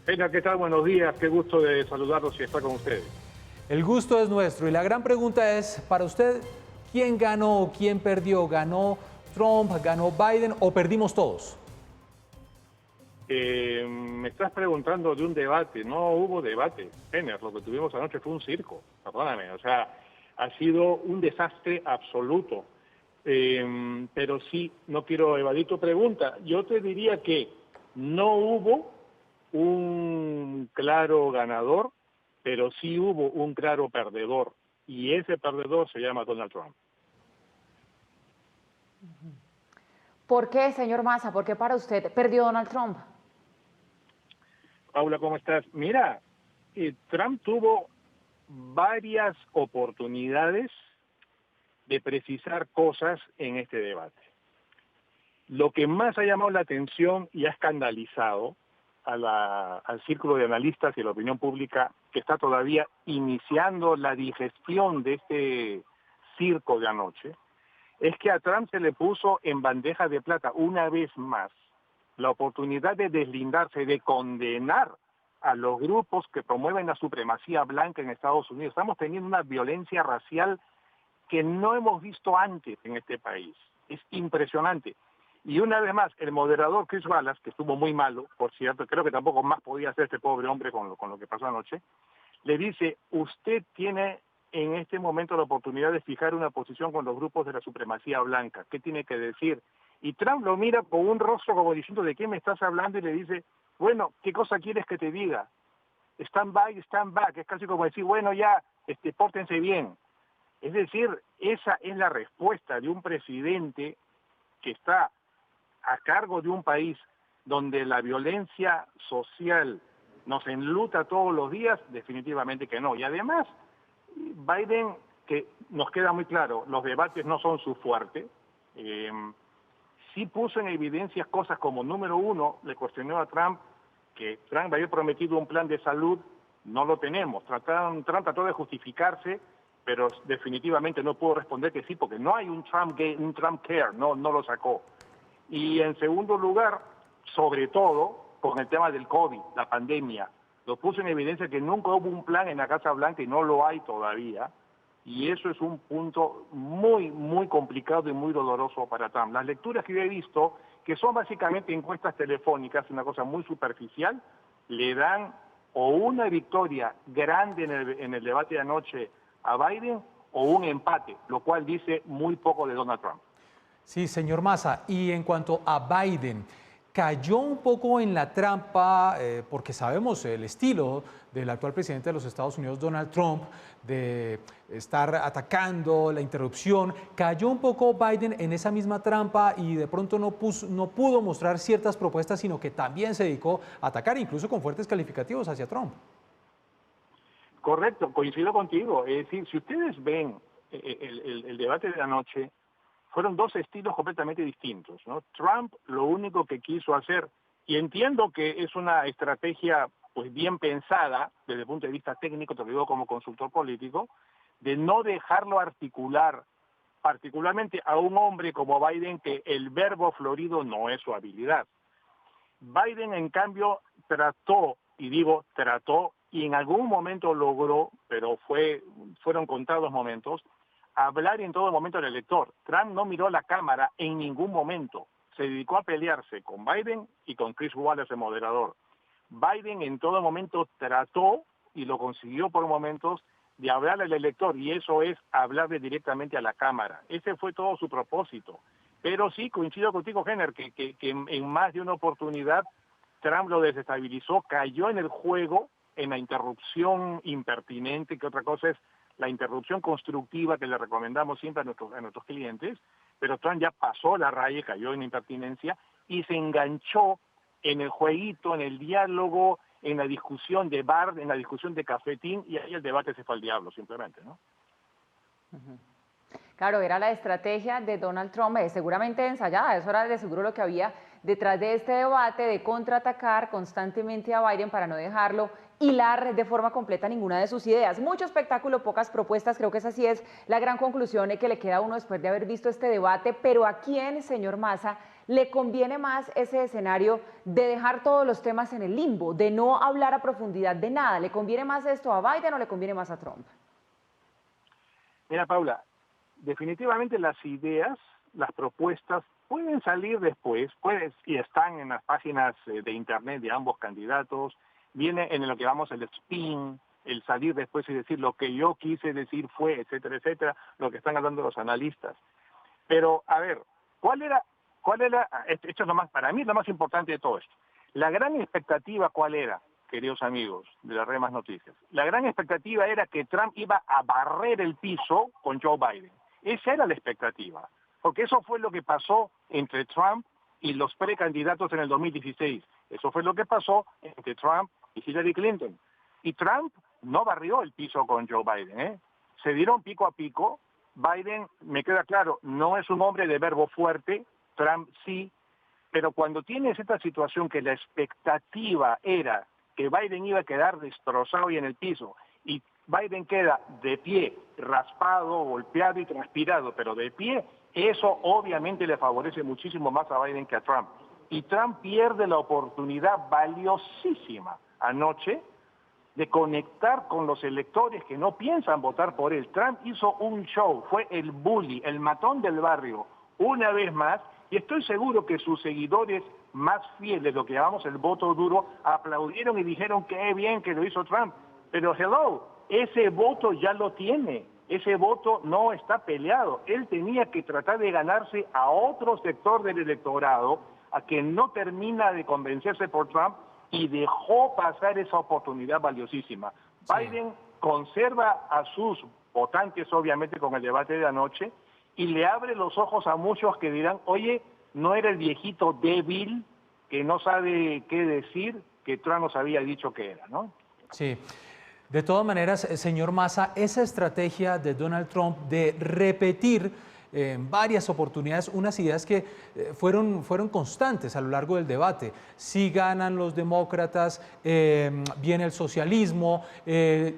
¿Qué tal? Buenos días, qué gusto de saludarlos y estar con ustedes. El gusto es nuestro y la gran pregunta es, para usted, ¿quién ganó, quién perdió? ¿Ganó Trump, ganó Biden o perdimos todos? Me estás preguntando de un debate, no hubo debate. Lo que tuvimos anoche fue un circo, perdóname, o sea, ha sido un desastre absoluto. Pero sí, no quiero evadir tu pregunta, yo te diría que no hubo un claro ganador, pero sí hubo un claro perdedor, y ese perdedor se llama Donald Trump. ¿Por qué, señor Maza? ¿Por qué para usted perdió Donald Trump? Paula, ¿cómo estás? Mira, Trump tuvo varias oportunidades de precisar cosas en este debate. Lo que más ha llamado la atención y ha escandalizado al círculo de analistas y a la opinión pública que está todavía iniciando la digestión de este circo de anoche, es que a Trump se le puso en bandeja de plata una vez más la oportunidad de deslindarse, de condenar a los grupos que promueven la supremacía blanca en Estados Unidos. Estamos teniendo una violencia racial que no hemos visto antes en este país. Es impresionante. Y una vez más, el moderador Chris Wallace, que estuvo muy malo, por cierto, creo que tampoco más podía hacer este pobre hombre con lo que pasó anoche, le dice, usted tiene en este momento la oportunidad de fijar una posición con los grupos de la supremacía blanca. ¿Qué tiene que decir? Y Trump lo mira con un rostro como diciendo, ¿de qué me estás hablando? Y le dice, bueno, ¿qué cosa quieres que te diga? Stand by, stand back. Es casi como decir, bueno, ya, pórtense bien. Es decir, esa es la respuesta de un presidente que está a cargo de un país donde la violencia social nos enluta todos los días. Definitivamente que no. Y además, Biden, que nos queda muy claro, los debates no son su fuerte, sí puso en evidencia cosas como, número uno, le cuestionó a Trump que Trump había prometido un plan de salud, no lo tenemos. Trump trató de justificarse, pero definitivamente no pudo responder que sí, porque no hay un Trump Care, no lo sacó. Y en segundo lugar, sobre todo, con el tema del COVID, la pandemia, lo puso en evidencia que nunca hubo un plan en la Casa Blanca y no lo hay todavía. Y eso es un punto muy, muy complicado y muy doloroso para Trump. Las lecturas que yo he visto, que son básicamente encuestas telefónicas, una cosa muy superficial, le dan o una victoria grande en el debate de anoche a Biden o un empate, lo cual dice muy poco de Donald Trump. Sí, señor Maza, y en cuanto a Biden, cayó un poco en la trampa, porque sabemos el estilo del actual presidente de los Estados Unidos, Donald Trump, de estar atacando, la interrupción. ¿Cayó un poco Biden en esa misma trampa y de pronto no pudo mostrar ciertas propuestas, sino que también se dedicó a atacar, incluso con fuertes calificativos hacia Trump? Correcto, coincido contigo. Es decir, si ustedes ven el debate de anoche, fueron dos estilos completamente distintos, ¿no? Trump lo único que quiso hacer, y entiendo que es una estrategia pues bien pensada desde el punto de vista técnico, te lo digo como consultor político, de no dejarlo articular, particularmente a un hombre como Biden, que el verbo florido no es su habilidad. Biden, en cambio, trató, y en algún momento logró, pero fueron contados momentos, hablar en todo momento al elector. Trump no miró la cámara en ningún momento. Se dedicó a pelearse con Biden y con Chris Wallace, el moderador. Biden en todo momento trató, y lo consiguió por momentos, de hablar al elector, y eso es hablarle directamente a la cámara. Ese fue todo su propósito. Pero sí, coincido contigo, Henner, que en más de una oportunidad Trump lo desestabilizó, cayó en el juego, en la interrupción impertinente, que otra cosa es la interrupción constructiva que le recomendamos siempre a nuestros clientes, pero Trump ya pasó la raya, cayó en impertinencia y se enganchó en el jueguito, en el diálogo, en la discusión de bar, en la discusión de cafetín, y ahí el debate se fue al diablo, simplemente, ¿no? Claro, era la estrategia de Donald Trump, seguramente ensayada, eso era de seguro lo que había detrás de este debate, de contraatacar constantemente a Biden para no dejarlo hilar de forma completa ninguna de sus ideas. Mucho espectáculo, pocas propuestas, creo que esa sí es la gran conclusión que le queda a uno después de haber visto este debate, pero ¿a quién, señor Massa, le conviene más ese escenario de dejar todos los temas en el limbo, de no hablar a profundidad de nada? ¿Le conviene más esto a Biden o le conviene más a Trump? Mira, Paula, definitivamente las ideas, las propuestas pueden salir después, y están en las páginas de internet de ambos candidatos, viene en lo que llamamos el spin, el salir después y decir lo que yo quise decir fue, etcétera, etcétera, lo que están hablando los analistas. Pero, a ver, ¿cuál era, esto es lo más, para mí es lo más importante de todo esto? La gran expectativa, ¿cuál era, queridos amigos de las Remas Noticias? La gran expectativa era que Trump iba a barrer el piso con Joe Biden. Esa era la expectativa, porque eso fue lo que pasó entre Trump y los precandidatos en el 2016. Eso fue lo que pasó entre Trump y Hillary Clinton. Y Trump no barrió el piso con Joe Biden, ¿eh? Se dieron pico a pico. Biden, me queda claro, no es un hombre de verbo fuerte, Trump sí, pero cuando tienes esta situación que la expectativa era que Biden iba a quedar destrozado y en el piso, y Biden queda de pie, raspado, golpeado y transpirado, pero de pie, eso obviamente le favorece muchísimo más a Biden que a Trump. Y Trump pierde la oportunidad valiosísima anoche de conectar con los electores que no piensan votar por él. Trump hizo un show, fue el bully, el matón del barrio, una vez más, y estoy seguro que sus seguidores más fieles, lo que llamamos el voto duro, aplaudieron y dijeron que bien que lo hizo Trump. Pero hello, ese voto ya lo tiene, ese voto no está peleado. Él tenía que tratar de ganarse a otro sector del electorado, a que no termina de convencerse por Trump, y dejó pasar esa oportunidad valiosísima. Sí. Biden conserva a sus votantes, obviamente, con el debate de anoche, y le abre los ojos a muchos que dirán, oye, no era el viejito débil que no sabe qué decir, que Trump nos había dicho que era, ¿no? Sí. De todas maneras, señor Massa, esa estrategia de Donald Trump de repetir en varias oportunidades unas ideas que fueron constantes a lo largo del debate. Si ganan los demócratas, viene el socialismo,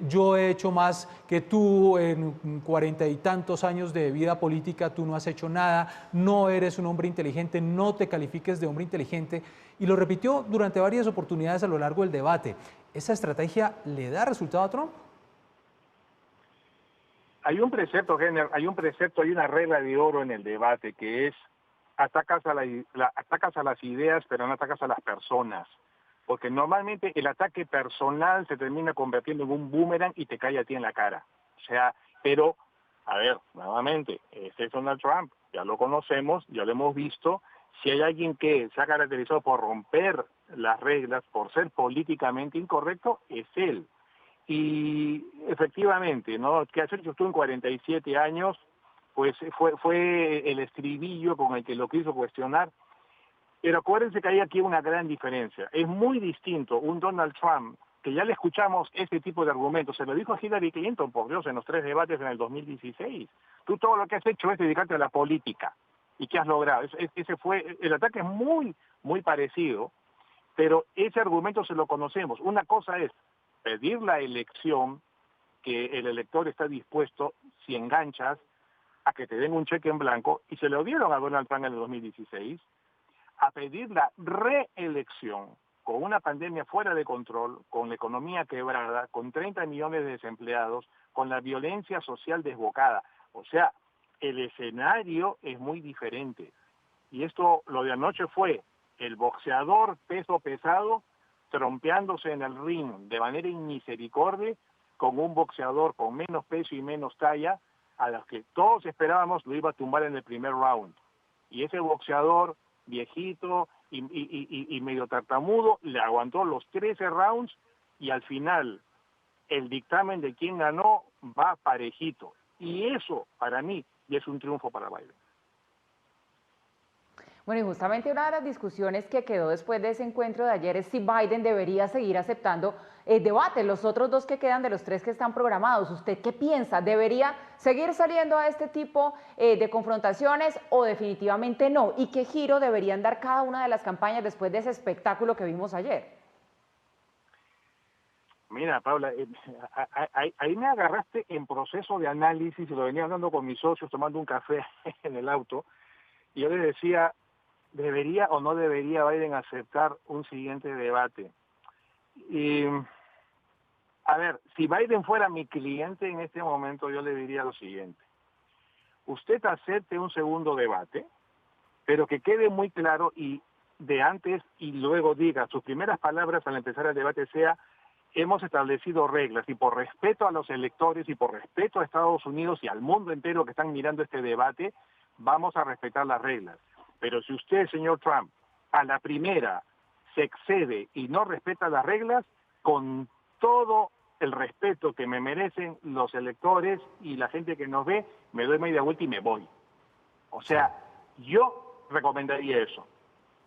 yo he hecho más que tú en 40 y tantos años de vida política, tú no has hecho nada, no eres un hombre inteligente, no te califiques de hombre inteligente, y lo repitió durante varias oportunidades a lo largo del debate. ¿Esa estrategia le da resultado a Trump? Hay un precepto, Henner, hay una regla de oro en el debate, que es atacas a las ideas, pero no atacas a las personas. Porque normalmente el ataque personal se termina convirtiendo en un boomerang y te cae a ti en la cara. O sea, pero, a ver, nuevamente, este es Donald Trump, ya lo conocemos, ya lo hemos visto. Si hay alguien que se ha caracterizado por romper las reglas, por ser políticamente incorrecto, es él. Y efectivamente, ¿no? ¿Qué has hecho tú en 47 años? Pues fue el estribillo con el que lo quiso cuestionar. Pero acuérdense que hay aquí una gran diferencia. Es muy distinto un Donald Trump, que ya le escuchamos este tipo de argumentos. Se lo dijo a Hillary Clinton, por Dios, en los 3 debates en el 2016. Tú todo lo que has hecho es dedicarte a la política. ¿Y qué has logrado? El ataque es muy, muy parecido, pero ese argumento se lo conocemos. Una cosa es pedir la elección, que el elector está dispuesto, si enganchas, a que te den un cheque en blanco, y se lo dieron a Donald Trump en el 2016, a pedir la reelección, con una pandemia fuera de control, con la economía quebrada, con 30 millones de desempleados, con la violencia social desbocada. O sea, el escenario es muy diferente. Y esto, lo de anoche fue el boxeador peso pesado trompeándose en el ring de manera inmisericordia con un boxeador con menos peso y menos talla, a los que todos esperábamos lo iba a tumbar en el primer round. Y ese boxeador viejito y medio tartamudo le aguantó los 13 rounds y al final el dictamen de quién ganó va parejito. Y eso, para mí, ya es un triunfo para Biden. Bueno, y justamente una de las discusiones que quedó después de ese encuentro de ayer es si Biden debería seguir aceptando debates, los otros dos que quedan de los 3 que están programados. ¿Usted qué piensa? ¿Debería seguir saliendo a este tipo de confrontaciones o definitivamente no? ¿Y qué giro deberían dar cada una de las campañas después de ese espectáculo que vimos ayer? Mira, Paula, ahí me agarraste en proceso de análisis, y lo venía hablando con mis socios tomando un café en el auto, y yo les decía, ¿debería o no debería Biden aceptar un siguiente debate? Y, a ver, si Biden fuera mi cliente en este momento, yo le diría lo siguiente. Usted acepte un segundo debate, pero que quede muy claro y de antes y luego diga, sus primeras palabras al empezar el debate sea, hemos establecido reglas y por respeto a los electores y por respeto a Estados Unidos y al mundo entero que están mirando este debate, vamos a respetar las reglas. Pero si usted, señor Trump, a la primera se excede y no respeta las reglas, con todo el respeto que me merecen los electores y la gente que nos ve, me doy media vuelta y me voy. O sea, yo recomendaría eso,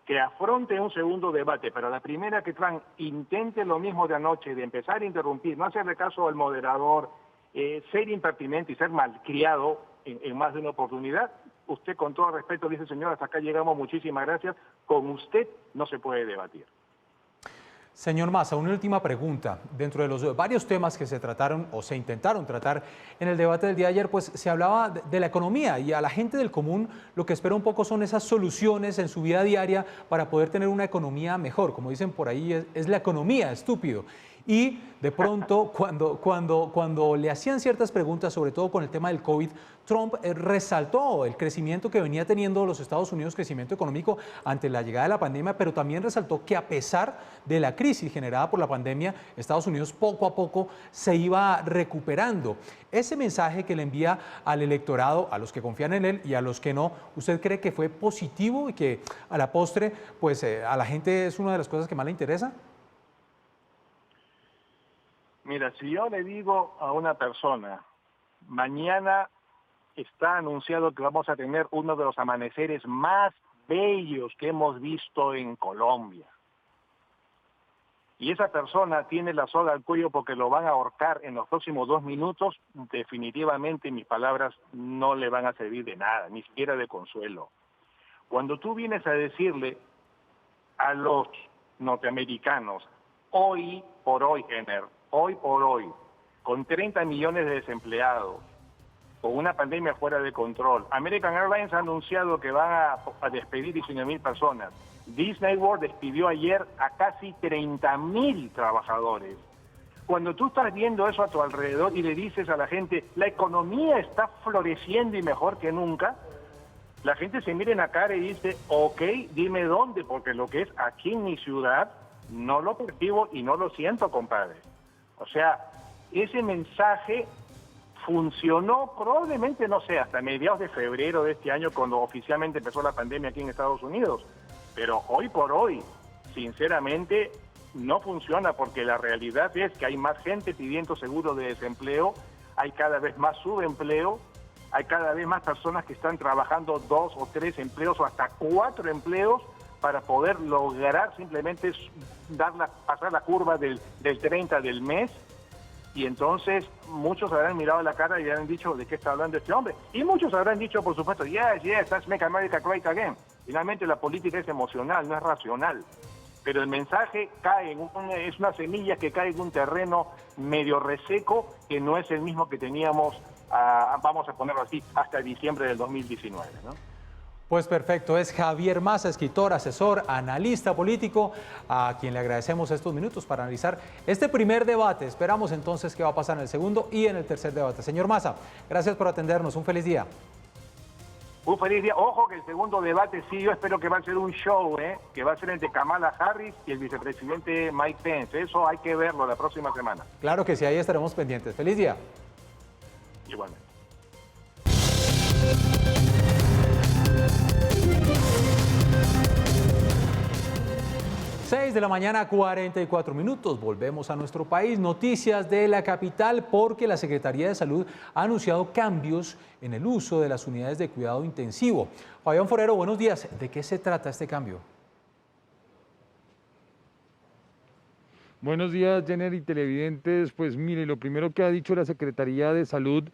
que afronte un segundo debate, pero a la primera que Trump intente lo mismo de anoche, de empezar a interrumpir, no hacerle caso al moderador, ser impertinente y ser malcriado en más de una oportunidad, usted con todo respeto dice, señor, hasta acá llegamos, muchísimas gracias, con usted no se puede debatir. Señor Massa, una última pregunta. Dentro de los varios temas que se trataron o se intentaron tratar en el debate del día de ayer, pues se hablaba de la economía y a la gente del común lo que espera un poco son esas soluciones en su vida diaria para poder tener una economía mejor. Como dicen por ahí, es la economía, estúpido. Y de pronto, cuando le hacían ciertas preguntas, sobre todo con el tema del COVID, Trump resaltó el crecimiento que venía teniendo los Estados Unidos, crecimiento económico ante la llegada de la pandemia, pero también resaltó que a pesar de la crisis generada por la pandemia, Estados Unidos poco a poco se iba recuperando. Ese mensaje que le envía al electorado, a los que confían en él y a los que no, ¿usted cree que fue positivo y que a la postre, pues a la gente es una de las cosas que más le interesa? Mira, si yo le digo a una persona, mañana está anunciado que vamos a tener uno de los amaneceres más bellos que hemos visto en Colombia, y esa persona tiene la soga al cuello porque lo van a ahorcar en los próximos 2 minutos, definitivamente mis palabras no le van a servir de nada, ni siquiera de consuelo. Cuando tú vienes a decirle a los norteamericanos, hoy por hoy, hoy por hoy, con 30 millones de desempleados, con una pandemia fuera de control, American Airlines ha anunciado que van a despedir 19,000 personas. Disney World despidió ayer a casi 30,000 trabajadores. Cuando tú estás viendo eso a tu alrededor y le dices a la gente, la economía está floreciendo y mejor que nunca, la gente se mira en la cara y dice, ok, dime dónde, porque lo que es aquí en mi ciudad no lo percibo y no lo siento, compadre. O sea, ese mensaje funcionó probablemente, no sé, hasta mediados de febrero de este año, cuando oficialmente empezó la pandemia aquí en Estados Unidos. Pero hoy por hoy, sinceramente, no funciona, porque la realidad es que hay más gente pidiendo seguro de desempleo, hay cada vez más subempleo, hay cada vez más personas que están trabajando 2 o 3 empleos o hasta 4 empleos para poder lograr simplemente pasar la curva del 30 del mes. Y entonces muchos habrán mirado la cara y habrán dicho, ¿de qué está hablando este hombre? Y muchos habrán dicho, por supuesto, yes, let's make America great again. Finalmente la política es emocional, no es racional. Pero el mensaje cae es una semilla que cae en un terreno medio reseco, que no es el mismo que teníamos, vamos a ponerlo así, hasta diciembre del 2019, ¿no? Pues perfecto, es Javier Massa, escritor, asesor, analista político, a quien le agradecemos estos minutos para analizar este primer debate. Esperamos entonces qué va a pasar en el segundo y en el tercer debate. Señor Massa, gracias por atendernos, un feliz día. Un feliz día. Ojo que el segundo debate, sí, yo espero que va a ser un show, que va a ser entre Kamala Harris y el vicepresidente Mike Pence. Eso hay que verlo la próxima semana. Claro que sí, ahí estaremos pendientes. Feliz día. Igualmente. 6 de la mañana, 44 minutos. Volvemos a nuestro país. Noticias de la capital porque la Secretaría de Salud ha anunciado cambios en el uso de las unidades de cuidado intensivo. Fabián Forero, buenos días. ¿De qué se trata este cambio? Buenos días, Jenner y televidentes. Pues mire, lo primero que ha dicho la Secretaría de Salud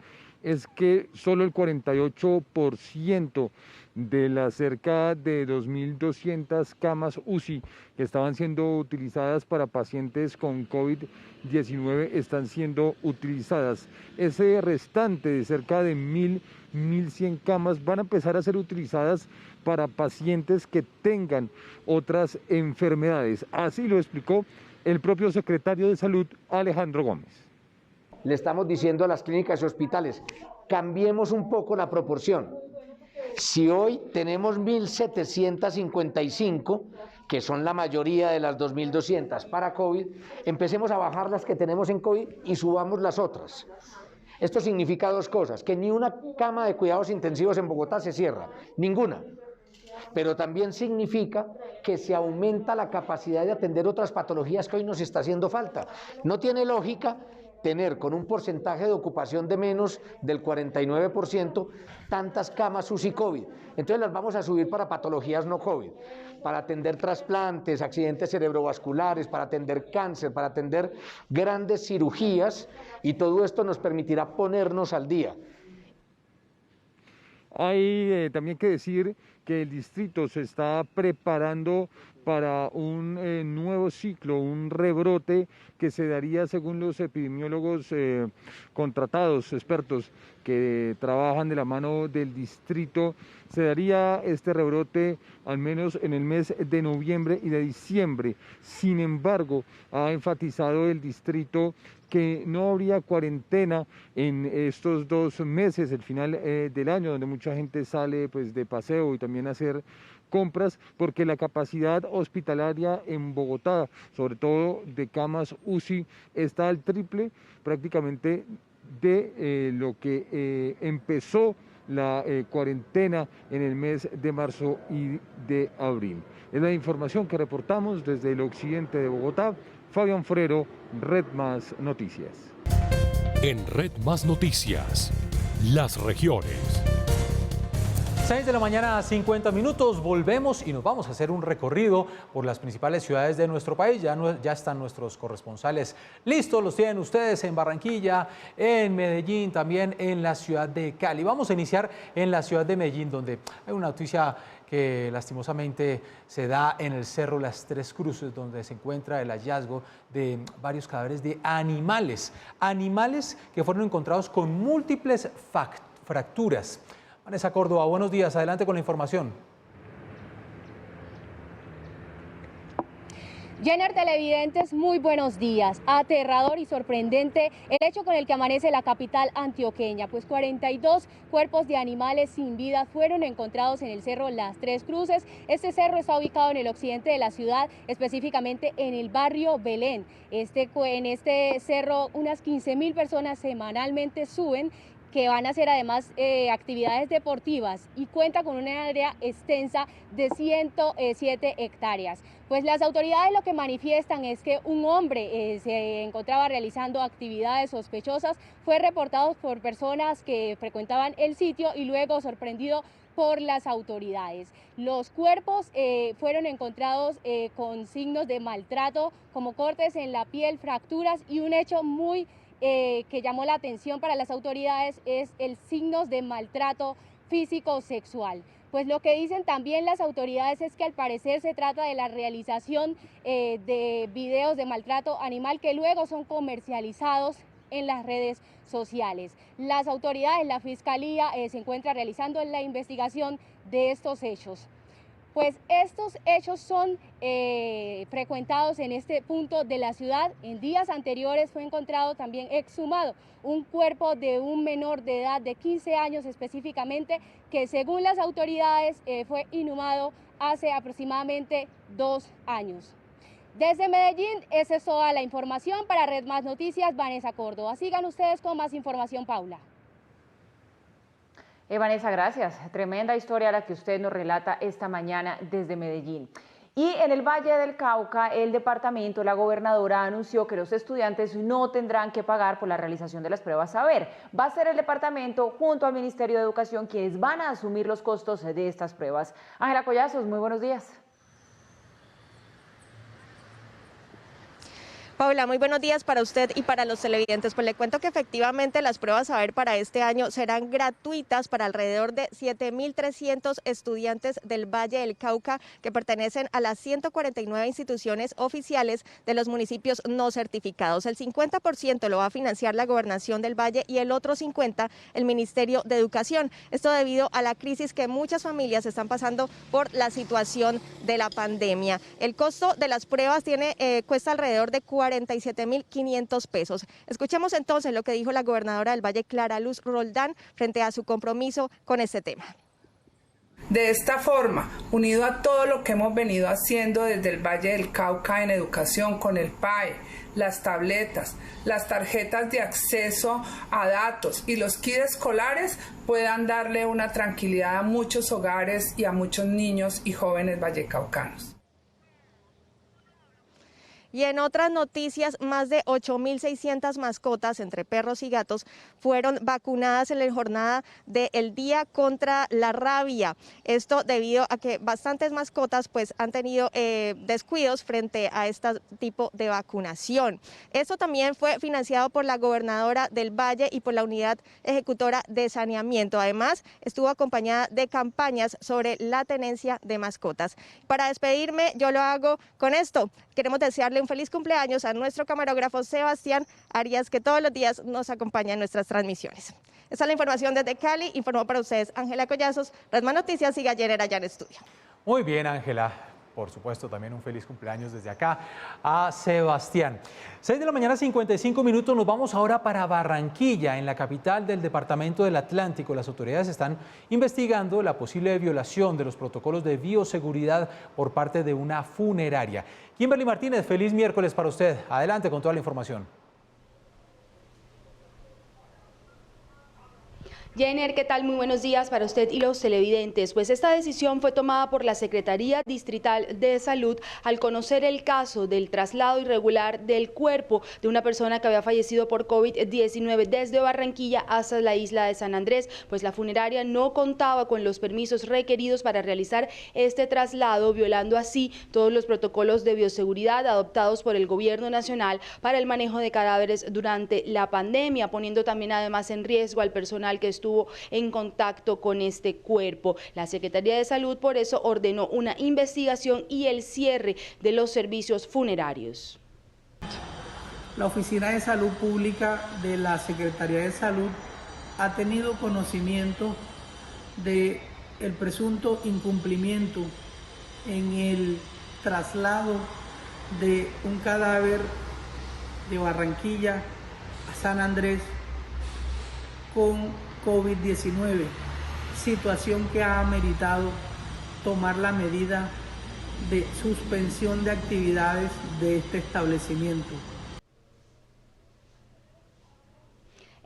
es que solo el 48% de las cerca de 2.200 camas UCI que estaban siendo utilizadas para pacientes con COVID-19 están siendo utilizadas. Ese restante de cerca de 1.100 camas van a empezar a ser utilizadas para pacientes que tengan otras enfermedades. Así lo explicó el propio secretario de Salud, Alejandro Gómez. Le estamos diciendo a las clínicas y hospitales, cambiemos un poco la proporción. Si hoy tenemos 1.755, que son la mayoría de las 2.200 para COVID, empecemos a bajar las que tenemos en COVID y subamos las otras. Esto significa dos cosas, que ni una cama de cuidados intensivos en Bogotá se cierra, ninguna. Pero también significa que se aumenta la capacidad de atender otras patologías que hoy nos está haciendo falta. No tiene lógica tener con un porcentaje de ocupación de menos del 49% tantas camas UCI COVID. Entonces las vamos a subir para patologías no COVID, para atender trasplantes, accidentes cerebrovasculares, para atender cáncer, para atender grandes cirugías, y todo esto nos permitirá ponernos al día. Hay también que decir que el distrito se está preparando para un nuevo ciclo, un rebrote que se daría según los epidemiólogos contratados, expertos que trabajan de la mano del distrito. Se daría este rebrote al menos en el mes de noviembre y de diciembre. Sin embargo, ha enfatizado el distrito que no habría cuarentena en estos 2 meses, el final del año, donde mucha gente sale pues, de paseo y también a hacer compras, porque la capacidad hospitalaria en Bogotá, sobre todo de camas UCI, está al triple prácticamente de lo que empezó la cuarentena en el mes de marzo y de abril. Es la información que reportamos desde el occidente de Bogotá. Fabián Forero, Red Más Noticias. En Red Más Noticias, las regiones. 6 de la mañana, 50 minutos, volvemos y nos vamos a hacer un recorrido por las principales ciudades de nuestro país. Ya están nuestros corresponsales listos, los tienen ustedes en Barranquilla, en Medellín, también en la ciudad de Cali. Vamos a iniciar en la ciudad de Medellín, donde hay una noticia que lastimosamente se da en el Cerro Las Tres Cruces, donde se encuentra el hallazgo de varios cadáveres de animales que fueron encontrados con múltiples fracturas. Vanessa Córdoba, buenos días, adelante con la información. Jenner, televidentes, muy buenos días. Aterrador y sorprendente el hecho con el que amanece la capital antioqueña, pues 42 cuerpos de animales sin vida fueron encontrados en el Cerro Las Tres Cruces. Este cerro está ubicado en el occidente de la ciudad, específicamente en el barrio Belén. En este cerro unas 15.000 personas semanalmente suben, que van a hacer además actividades deportivas, y cuenta con una área extensa de 107 hectáreas. Pues las autoridades lo que manifiestan es que un hombre se encontraba realizando actividades sospechosas, fue reportado por personas que frecuentaban el sitio y luego sorprendido por las autoridades. Los cuerpos fueron encontrados con signos de maltrato, como cortes en la piel, fracturas, y un hecho muy que llamó la atención para las autoridades es el signos de maltrato físico-sexual. Pues lo que dicen también las autoridades es que al parecer se trata de la realización de videos de maltrato animal que luego son comercializados en las redes sociales. Las autoridades, la Fiscalía se encuentra realizando la investigación de estos hechos. Pues estos hechos son frecuentados en este punto de la ciudad. En días anteriores fue encontrado también exhumado un cuerpo de un menor de edad de 15 años específicamente, que según las autoridades fue inhumado hace aproximadamente 2 años. Desde Medellín, esa es toda la información. Para Red Más Noticias, Vanessa Córdoba. Sigan ustedes con más información, Paula. Vanessa, gracias. Tremenda historia la que usted nos relata esta mañana desde Medellín. Y en el Valle del Cauca, el departamento, la gobernadora anunció que los estudiantes no tendrán que pagar por la realización de las pruebas Saber. Va a ser el departamento junto al Ministerio de Educación quienes van a asumir los costos de estas pruebas. Ángela Collazos, muy buenos días. Paula, muy buenos días para usted y para los televidentes. Pues le cuento que efectivamente las pruebas Saber para este año serán gratuitas para alrededor de 7.300 estudiantes del Valle del Cauca que pertenecen a las 149 instituciones oficiales de los municipios no certificados. El 50% lo va a financiar la Gobernación del Valle y el otro 50% el Ministerio de Educación. Esto debido a la crisis que muchas familias están pasando por la situación de la pandemia. El costo de las pruebas cuesta alrededor de 47.500 pesos. Escuchemos entonces lo que dijo la gobernadora del Valle, Clara Luz Roldán, frente a su compromiso con este tema. De esta forma, unido a todo lo que hemos venido haciendo desde el Valle del Cauca en educación con el PAE, las tabletas, las tarjetas de acceso a datos y los kits escolares, puedan darle una tranquilidad a muchos hogares y a muchos niños y jóvenes vallecaucanos. Y en otras noticias, más de 8.600 mascotas entre perros y gatos fueron vacunadas en la jornada del Día contra la Rabia. Esto debido a que bastantes mascotas pues han tenido descuidos frente a este tipo de vacunación. Esto también fue financiado por la gobernadora del Valle y por la Unidad Ejecutora de Saneamiento. Además, estuvo acompañada de campañas sobre la tenencia de mascotas. Para despedirme, yo lo hago con esto. Queremos desearle un feliz cumpleaños a nuestro camarógrafo Sebastián Arias, que todos los días nos acompaña en nuestras transmisiones. Esta es la información desde Cali. Informó para ustedes Ángela Collazos, Red Más Noticias y Gallenera allá en estudio. Muy bien, Ángela. Por supuesto, también un feliz cumpleaños desde acá a Sebastián. 6 de la mañana, 55 minutos. Nos vamos ahora para Barranquilla, en la capital del departamento del Atlántico. Las autoridades están investigando la posible violación de los protocolos de bioseguridad por parte de una funeraria. Kimberly Martínez, feliz miércoles para usted. Adelante con toda la información. Jenner, ¿qué tal? Muy buenos días para usted y los televidentes. Pues esta decisión fue tomada por la Secretaría Distrital de Salud al conocer el caso del traslado irregular del cuerpo de una persona que había fallecido por COVID-19 desde Barranquilla hasta la isla de San Andrés, pues la funeraria no contaba con los permisos requeridos para realizar este traslado, violando así todos los protocolos de bioseguridad adoptados por el Gobierno Nacional para el manejo de cadáveres durante la pandemia, poniendo también además en riesgo al personal que estuvo en contacto con este cuerpo. La Secretaría de Salud por eso ordenó una investigación y el cierre de los servicios funerarios. La Oficina de Salud Pública de la Secretaría de Salud ha tenido conocimiento de el presunto incumplimiento en el traslado de un cadáver de Barranquilla a San Andrés con COVID-19, situación que ha ameritado tomar la medida de suspensión de actividades de este establecimiento.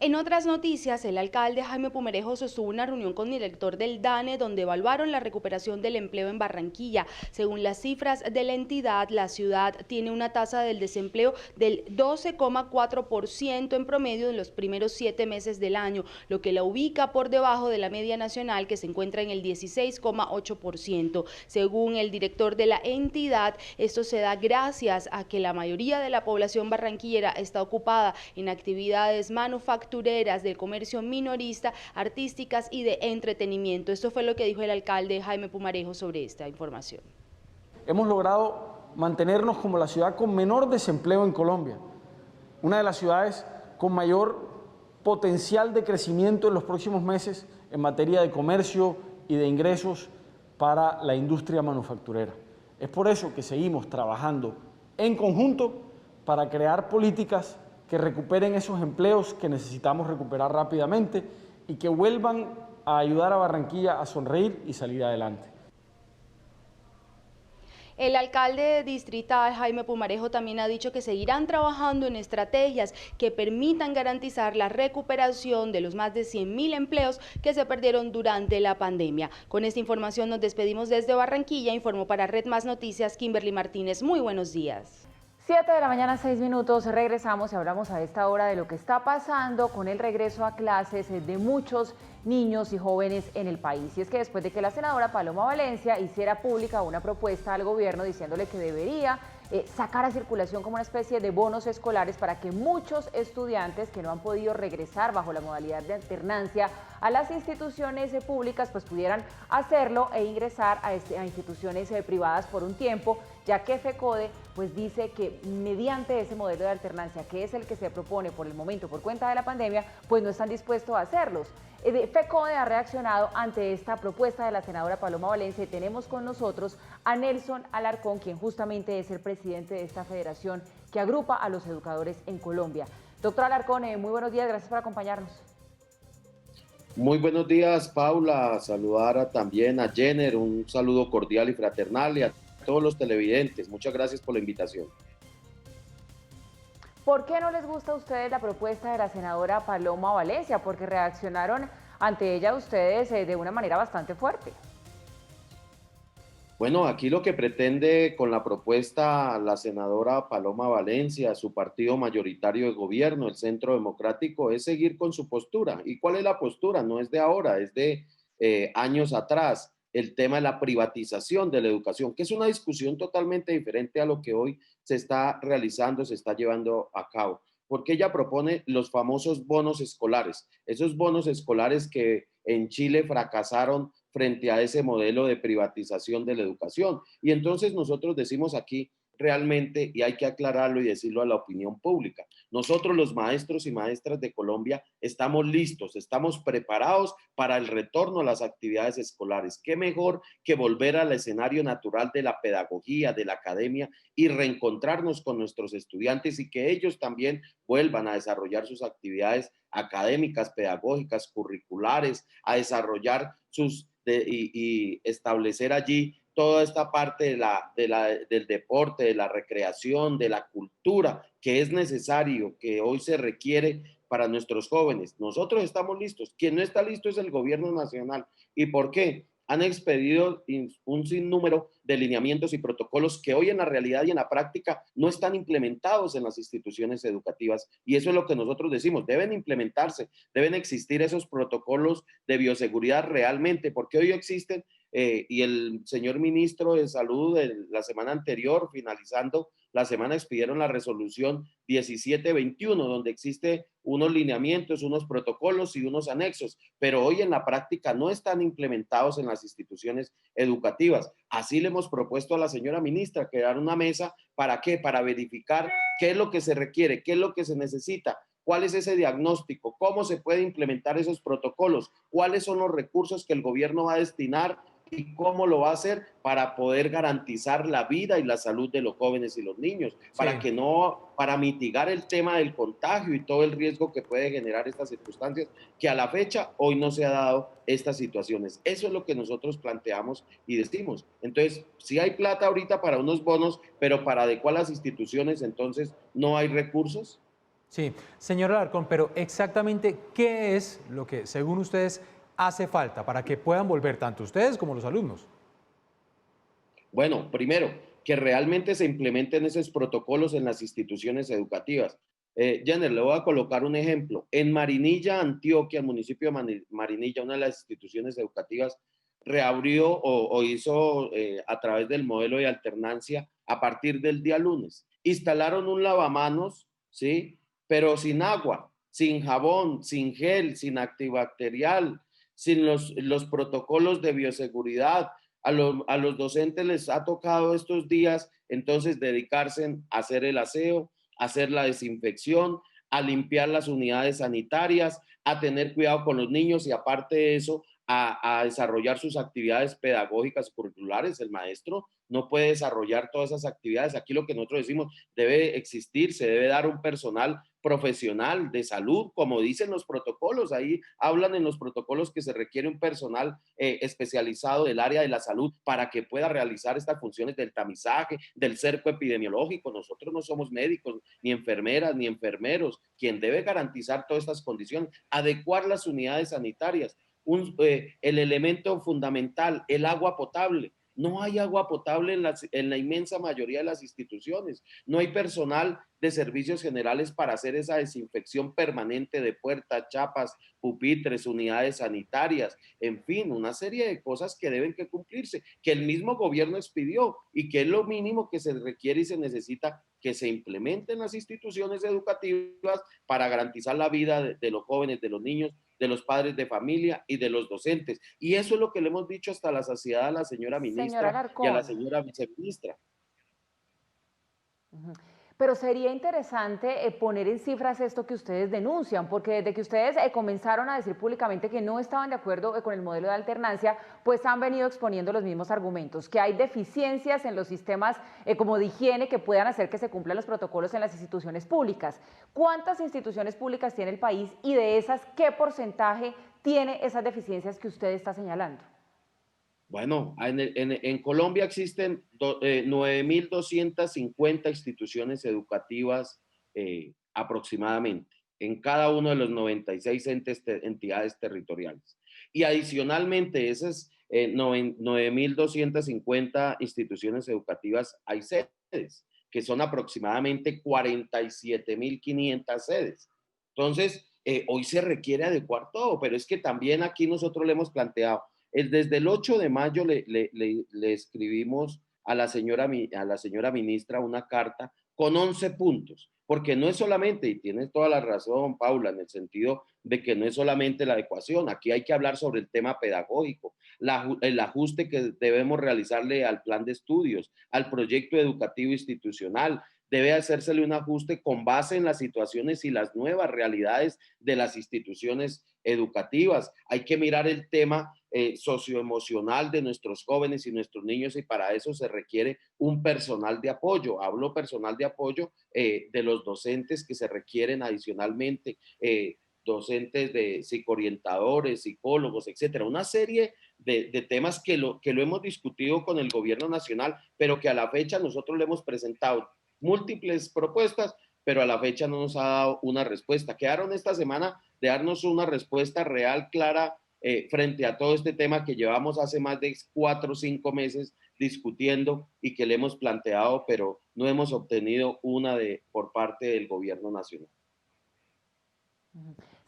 En otras noticias, el alcalde Jaime Pumarejo sostuvo una reunión con el director del DANE donde evaluaron la recuperación del empleo en Barranquilla. Según las cifras de la entidad, la ciudad tiene una tasa del desempleo del 12,4% en promedio en los primeros 7 meses del año, lo que la ubica por debajo de la media nacional que se encuentra en el 16,8%. Según el director de la entidad, esto se da gracias a que la mayoría de la población barranquillera está ocupada en actividades manufactureras, del comercio minorista, artísticas y de entretenimiento. Esto fue lo que dijo el alcalde Jaime Pumarejo sobre esta información. Hemos logrado mantenernos como la ciudad con menor desempleo en Colombia, una de las ciudades con mayor potencial de crecimiento en los próximos meses en materia de comercio y de ingresos para la industria manufacturera. Es por eso que seguimos trabajando en conjunto para crear políticas que recuperen esos empleos que necesitamos recuperar rápidamente y que vuelvan a ayudar a Barranquilla a sonreír y salir adelante. El alcalde distrital, Jaime Pumarejo, también ha dicho que seguirán trabajando en estrategias que permitan garantizar la recuperación de los más de 100.000 empleos que se perdieron durante la pandemia. Con esta información nos despedimos desde Barranquilla. Informó para Red Más Noticias Kimberly Martínez. Muy buenos días. 7 de la mañana, 6 minutos, regresamos y hablamos a esta hora de lo que está pasando con el regreso a clases de muchos niños y jóvenes en el país. Y es que después de que la senadora Paloma Valencia hiciera pública una propuesta al gobierno diciéndole que debería sacar a circulación como una especie de bonos escolares para que muchos estudiantes que no han podido regresar bajo la modalidad de alternancia a las instituciones públicas pues pudieran hacerlo e ingresar a instituciones privadas por un tiempo, ya que FECODE pues dice que mediante ese modelo de alternancia, que es el que se propone por el momento por cuenta de la pandemia, pues no están dispuestos a hacerlos. FECODE ha reaccionado ante esta propuesta de la senadora Paloma Valencia y tenemos con nosotros a Nelson Alarcón, quien justamente es el presidente de esta federación que agrupa a los educadores en Colombia. Doctor Alarcón, muy buenos días, gracias por acompañarnos. Muy buenos días, Paula. Saludar también a Jenner, un saludo cordial y fraternal y a todos los televidentes. Muchas gracias por la invitación. ¿Por qué no les gusta a ustedes la propuesta de la senadora Paloma Valencia? Porque reaccionaron ante ella ustedes de una manera bastante fuerte. Bueno, aquí lo que pretende con la propuesta la senadora Paloma Valencia, su partido mayoritario de gobierno, el Centro Democrático, es seguir con su postura. ¿Y cuál es la postura? No es de ahora, es de años atrás. El tema de la privatización de la educación, que es una discusión totalmente diferente a lo que hoy se está realizando, se está llevando a cabo, porque ella propone los famosos bonos escolares, esos bonos escolares que en Chile fracasaron frente a ese modelo de privatización de la educación. Y entonces nosotros decimos aquí realmente, y hay que aclararlo y decirlo a la opinión pública, nosotros los maestros y maestras de Colombia estamos listos, estamos preparados para el retorno a las actividades escolares. ¿Qué mejor que volver al escenario natural de la pedagogía, de la academia y reencontrarnos con nuestros estudiantes y que ellos también vuelvan a desarrollar sus actividades académicas, pedagógicas, curriculares, a desarrollar y establecer allí toda esta parte del deporte, de la recreación, de la cultura, que es necesario, que hoy se requiere para nuestros jóvenes? Nosotros estamos listos. Quien no está listo es el gobierno nacional. ¿Y por qué? Han expedido un sinnúmero de lineamientos y protocolos que hoy en la realidad y en la práctica no están implementados en las instituciones educativas. Y eso es lo que nosotros decimos, deben implementarse, deben existir esos protocolos de bioseguridad realmente, porque hoy existen, y el señor ministro de Salud la semana anterior, finalizando la semana, expidieron la resolución 1721, donde existe unos lineamientos, unos protocolos y unos anexos, pero hoy en la práctica no están implementados en las instituciones educativas. Así le hemos propuesto a la señora ministra crear una mesa, ¿para qué? Para verificar qué es lo que se requiere, qué es lo que se necesita, cuál es ese diagnóstico, cómo se puede implementar esos protocolos, cuáles son los recursos que el gobierno va a destinar y cómo lo va a hacer para poder garantizar la vida y la salud de los jóvenes y los niños, para mitigar el tema del contagio y todo el riesgo que puede generar estas circunstancias, que a la fecha hoy no se ha dado estas situaciones. Eso es lo que nosotros planteamos y decimos. Entonces, sí hay plata ahorita para unos bonos, pero para adecuar las instituciones, entonces, ¿no hay recursos? Sí, señor Alarcón, pero exactamente, ¿qué es lo que, según ustedes, hace falta para que puedan volver tanto ustedes como los alumnos? Bueno, primero, que realmente se implementen esos protocolos en las instituciones educativas. Jenner, le voy a colocar un ejemplo. En Marinilla, Antioquia, el municipio de Marinilla, una de las instituciones educativas, reabrió o hizo a través del modelo de alternancia a partir del día lunes. Instalaron un lavamanos, ¿sí? Pero sin agua, sin jabón, sin gel, sin antibacterial, sin los protocolos de bioseguridad. A los docentes les ha tocado estos días entonces dedicarse a hacer el aseo, a hacer la desinfección, a limpiar las unidades sanitarias, a tener cuidado con los niños y aparte de eso, a desarrollar sus actividades pedagógicas curriculares. El maestro no puede desarrollar todas esas actividades. Aquí lo que nosotros decimos, debe existir, se debe dar un personal profesional de salud, como dicen los protocolos. Ahí hablan en los protocolos que se requiere un personal especializado del área de la salud para que pueda realizar estas funciones del tamizaje, del cerco epidemiológico. Nosotros no somos médicos, ni enfermeras, ni enfermeros. Quien debe garantizar todas estas condiciones, adecuar las unidades sanitarias. El elemento fundamental, el agua potable. No hay agua potable en la inmensa mayoría de las instituciones. No hay personal de servicios generales para hacer esa desinfección permanente de puertas, chapas, pupitres, unidades sanitarias. En fin, una serie de cosas que deben que cumplirse, que el mismo gobierno expidió y que es lo mínimo que se requiere y se necesita que se implementen en las instituciones educativas para garantizar la vida de los jóvenes, de los niños, de los padres de familia y de los docentes. Y eso es lo que le hemos dicho hasta la saciedad a la señora ministra y a la señora viceministra. Pero sería interesante poner en cifras esto que ustedes denuncian, porque desde que ustedes comenzaron a decir públicamente que no estaban de acuerdo con el modelo de alternancia, pues han venido exponiendo los mismos argumentos, que hay deficiencias en los sistemas como de higiene que puedan hacer que se cumplan los protocolos en las instituciones públicas. ¿Cuántas instituciones públicas tiene el país y de esas qué porcentaje tiene esas deficiencias que usted está señalando? Bueno, en Colombia existen 9.250 instituciones educativas aproximadamente, en cada uno de los 96 entidades territoriales. Y adicionalmente, esas 9.250 instituciones educativas hay sedes, que son aproximadamente 47.500 sedes. Entonces, hoy se requiere adecuar todo, pero es que también aquí nosotros le hemos planteado, desde el 8 de mayo le escribimos a la señora ministra una carta con 11 puntos, porque no es solamente, y tienes toda la razón, Paula, en el sentido de que no es solamente la adecuación, aquí hay que hablar sobre el tema pedagógico, el ajuste que debemos realizarle al plan de estudios, al proyecto educativo institucional. Debe hacérsele un ajuste con base en las situaciones y las nuevas realidades de las instituciones educativas. Hay que mirar el tema socioemocional de nuestros jóvenes y nuestros niños, y para eso se requiere un personal de apoyo. Hablo personal de apoyo de los docentes que se requieren adicionalmente, docentes de psicoorientadores, psicólogos, etcétera. Una serie de temas que lo hemos discutido con el gobierno nacional, pero que a la fecha nosotros le hemos presentado múltiples propuestas, pero a la fecha no nos ha dado una respuesta. Quedaron esta semana de darnos una respuesta real, clara, frente a todo este tema que llevamos hace más de 4 o 5 meses discutiendo y que le hemos planteado, pero no hemos obtenido una por parte del gobierno nacional.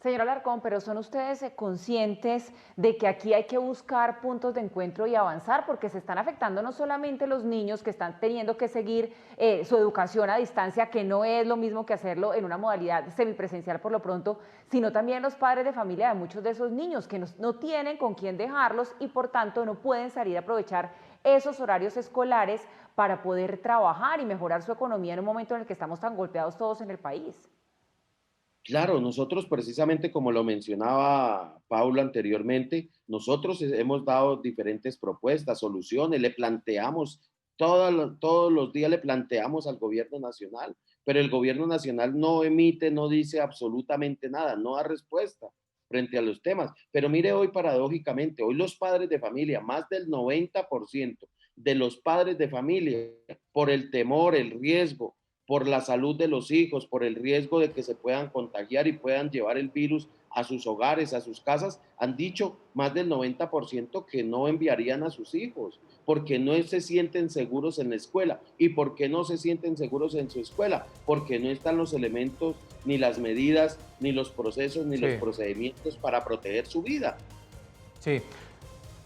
Señor Alarcón, pero ¿son ustedes conscientes de que aquí hay que buscar puntos de encuentro y avanzar? Porque se están afectando no solamente los niños que están teniendo que seguir su educación a distancia, que no es lo mismo que hacerlo en una modalidad semipresencial por lo pronto, sino también los padres de familia de muchos de esos niños que no tienen con quién dejarlos y por tanto no pueden salir a aprovechar esos horarios escolares para poder trabajar y mejorar su economía en un momento en el que estamos tan golpeados todos en el país. Claro, nosotros precisamente como lo mencionaba Paula anteriormente, nosotros hemos dado diferentes propuestas, soluciones, le planteamos, todos los días le planteamos al gobierno nacional, pero el gobierno nacional no emite, no dice absolutamente nada, no da respuesta frente a los temas. Pero mire hoy paradójicamente, hoy los padres de familia, más del 90% de los padres de familia, por el temor, el riesgo, por la salud de los hijos, por el riesgo de que se puedan contagiar y puedan llevar el virus a sus hogares, a sus casas, han dicho más del 90% que no enviarían a sus hijos, porque no se sienten seguros en la escuela. ¿Y por qué no se sienten seguros en su escuela? Porque no están los elementos, ni las medidas, ni los procesos, ni los procedimientos para proteger su vida. Sí.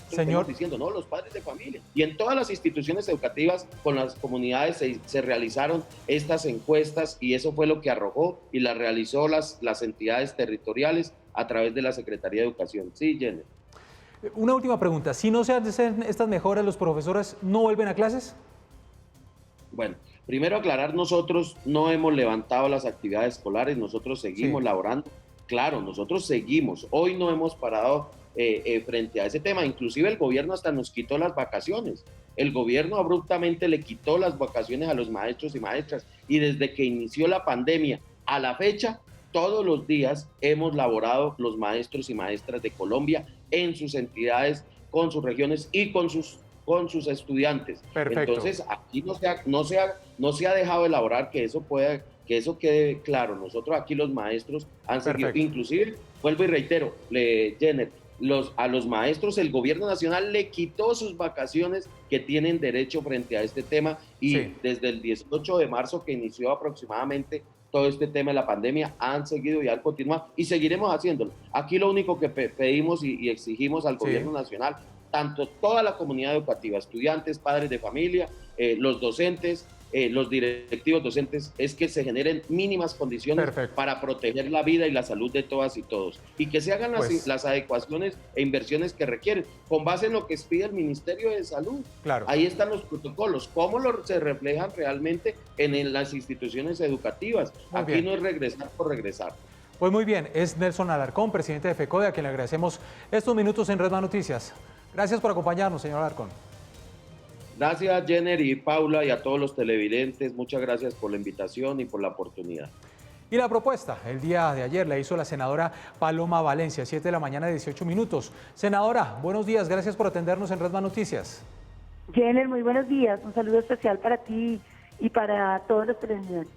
Señor, diciendo, no, los padres de familia. Y en todas las instituciones educativas con las comunidades se realizaron estas encuestas y eso fue lo que arrojó y las realizó las entidades territoriales a través de la Secretaría de Educación. Sí, Jenner. Una última pregunta. Si no se hacen estas mejoras, ¿los profesores no vuelven a clases? Bueno, primero aclarar, nosotros no hemos levantado las actividades escolares, nosotros seguimos laborando. Claro, nosotros seguimos. Hoy no hemos parado frente a ese tema. Inclusive el gobierno hasta nos quitó las vacaciones. El gobierno abruptamente le quitó las vacaciones a los maestros y maestras, y desde que inició la pandemia a la fecha, todos los días hemos laborado los maestros y maestras de Colombia en sus entidades, con sus regiones y con sus estudiantes. Perfecto. Entonces, aquí no se ha dejado elaborar, que eso quede claro. Nosotros aquí los maestros han seguido, inclusive, vuelvo y reitero, Jenner, a los maestros el gobierno nacional le quitó sus vacaciones que tienen derecho frente a este tema, y desde el 18 de marzo que inició aproximadamente todo este tema de la pandemia, han seguido y han continuado y seguiremos haciéndolo. Aquí lo único que pedimos y exigimos al gobierno nacional, tanto toda la comunidad educativa, estudiantes, padres de familia, los docentes, los directivos docentes, es que se generen mínimas condiciones para proteger la vida y la salud de todas y todos, y que se hagan las adecuaciones e inversiones que requieren, con base en lo que pide el Ministerio de Salud. Claro. Ahí están los protocolos, cómo se reflejan realmente en las instituciones educativas. Aquí no es regresar por regresar. Pues muy bien, es Nelson Alarcón, presidente de FECODE, a quien le agradecemos estos minutos en Red Más Noticias. Gracias por acompañarnos, señor Alarcón. Gracias, Jenner y Paula, y a todos los televidentes. Muchas gracias por la invitación y por la oportunidad. Y la propuesta, el día de ayer la hizo la senadora Paloma Valencia, 7 de la mañana, 18 minutos. Senadora, buenos días, gracias por atendernos en Red Más Noticias. Jenner, muy buenos días. Un saludo especial para ti y para todos los televidentes.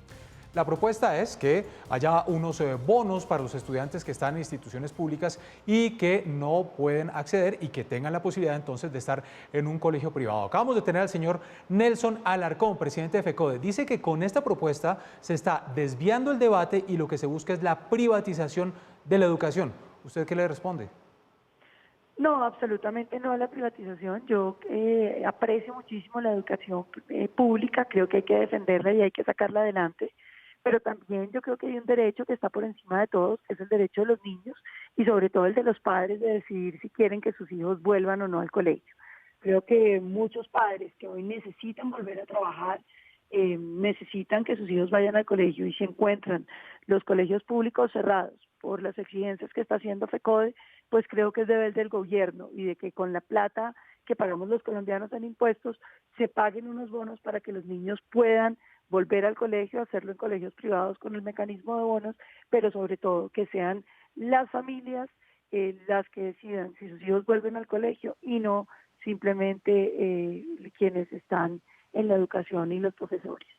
La propuesta es que haya unos bonos para los estudiantes que están en instituciones públicas y que no pueden acceder, y que tengan la posibilidad entonces de estar en un colegio privado. Acabamos de tener al señor Nelson Alarcón, presidente de FECODE. Dice que con esta propuesta se está desviando el debate y lo que se busca es la privatización de la educación. ¿Usted qué le responde? No, absolutamente no a la privatización. Yo aprecio muchísimo la educación pública, creo que hay que defenderla y hay que sacarla adelante. Pero también yo creo que hay un derecho que está por encima de todos, que es el derecho de los niños y sobre todo el de los padres de decidir si quieren que sus hijos vuelvan o no al colegio. Creo que muchos padres que hoy necesitan volver a trabajar, necesitan que sus hijos vayan al colegio, y se encuentran los colegios públicos cerrados por las exigencias que está haciendo FECODE, pues creo que es deber del gobierno y de que con la plata que pagamos los colombianos en impuestos se paguen unos bonos para que los niños puedan volver al colegio, hacerlo en colegios privados con el mecanismo de bonos, pero sobre todo que sean las familias las que decidan si sus hijos vuelven al colegio y no simplemente quienes están en la educación y los profesores.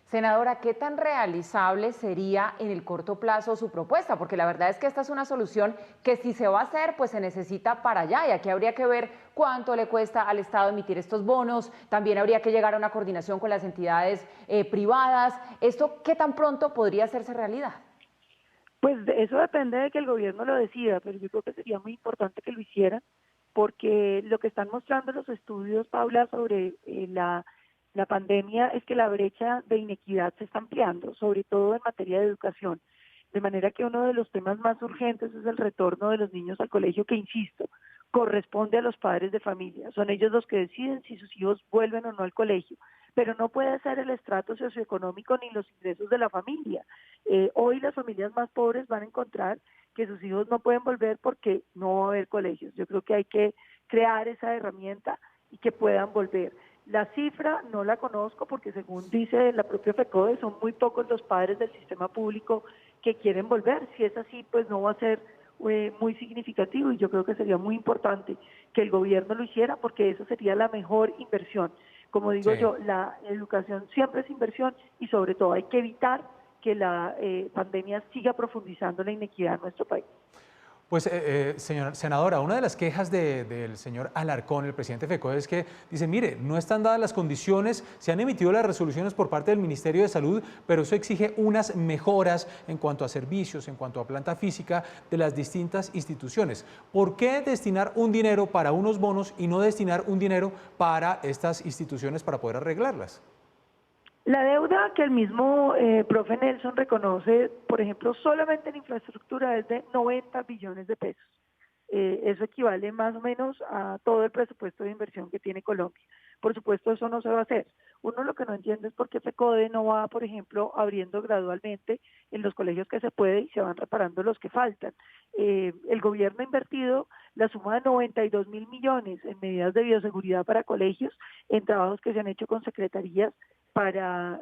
Senadora, ¿qué tan realizable sería en el corto plazo su propuesta? Porque la verdad es que esta es una solución que, si se va a hacer, pues se necesita para allá, y aquí habría que ver cuánto le cuesta al Estado emitir estos bonos. También habría que llegar a una coordinación con las entidades privadas. ¿Esto qué tan pronto podría hacerse realidad? Pues eso depende de que el gobierno lo decida, pero yo creo que sería muy importante que lo hicieran, porque lo que están mostrando los estudios, Paula, sobre la pandemia es que la brecha de inequidad se está ampliando, sobre todo en materia de educación. De manera que uno de los temas más urgentes es el retorno de los niños al colegio, que, insisto, corresponde a los padres de familia. Son ellos los que deciden si sus hijos vuelven o no al colegio. Pero no puede ser el estrato socioeconómico ni los ingresos de la familia. Hoy las familias más pobres van a encontrar que sus hijos no pueden volver porque no va a haber colegios. Yo creo que hay que crear esa herramienta y que puedan volver. La cifra no la conozco porque, según dice la propia FECODE, son muy pocos los padres del sistema público que quieren volver. Si es así, pues no va a ser muy significativo, y yo creo que sería muy importante que el gobierno lo hiciera, porque eso sería la mejor inversión. Como digo yo, la educación siempre es inversión, y sobre todo hay que evitar que la pandemia siga profundizando la inequidad en nuestro país. Pues, señora senadora, una de las quejas del señor Alarcón, el presidente de FECODE, es que dice, mire, no están dadas las condiciones, se han emitido las resoluciones por parte del Ministerio de Salud, pero eso exige unas mejoras en cuanto a servicios, en cuanto a planta física de las distintas instituciones. ¿Por qué destinar un dinero para unos bonos y no destinar un dinero para estas instituciones para poder arreglarlas? La deuda que el mismo profe Nelson reconoce, por ejemplo, solamente en infraestructura, es de 90 billones de pesos. Eso equivale más o menos a todo el presupuesto de inversión que tiene Colombia. por supuesto eso no se va a hacer. Uno lo que no entiende es por qué FECODE no va, por ejemplo, abriendo gradualmente en los colegios que se puede y se van reparando los que faltan. El gobierno ha invertido la suma de 92.000 millones en medidas de bioseguridad para colegios, en trabajos que se han hecho con secretarías para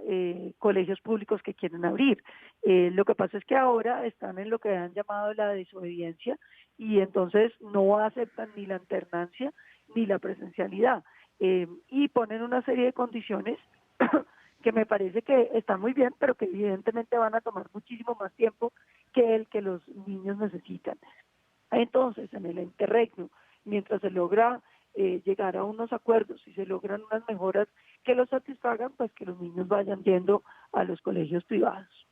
colegios públicos que quieren abrir. Lo que pasa es que ahora están en lo que han llamado la desobediencia y entonces no aceptan ni la alternancia ni la presencialidad. Y ponen una serie de condiciones que me parece que están muy bien, pero que evidentemente van a tomar muchísimo más tiempo que el que los niños necesitan. Entonces, en el interregno, mientras se logra llegar a unos acuerdos y se logran unas mejoras que los satisfagan, pues que los niños vayan yendo a los colegios privados.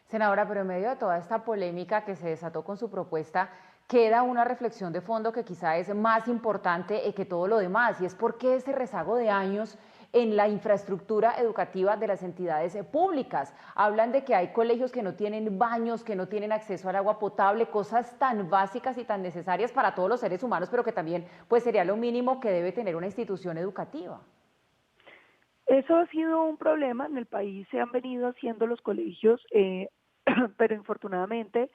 Senadora, pero en medio de toda esta polémica que se desató con su propuesta, queda una reflexión de fondo que quizá es más importante que todo lo demás, y es por qué ese rezago de años en la infraestructura educativa de las entidades públicas. Hablan de que hay colegios que no tienen baños, que no tienen acceso al agua potable, cosas tan básicas y tan necesarias para todos los seres humanos, pero que también pues sería lo mínimo que debe tener una institución educativa. Eso ha sido un problema en el país, se han venido haciendo los colegios, pero infortunadamente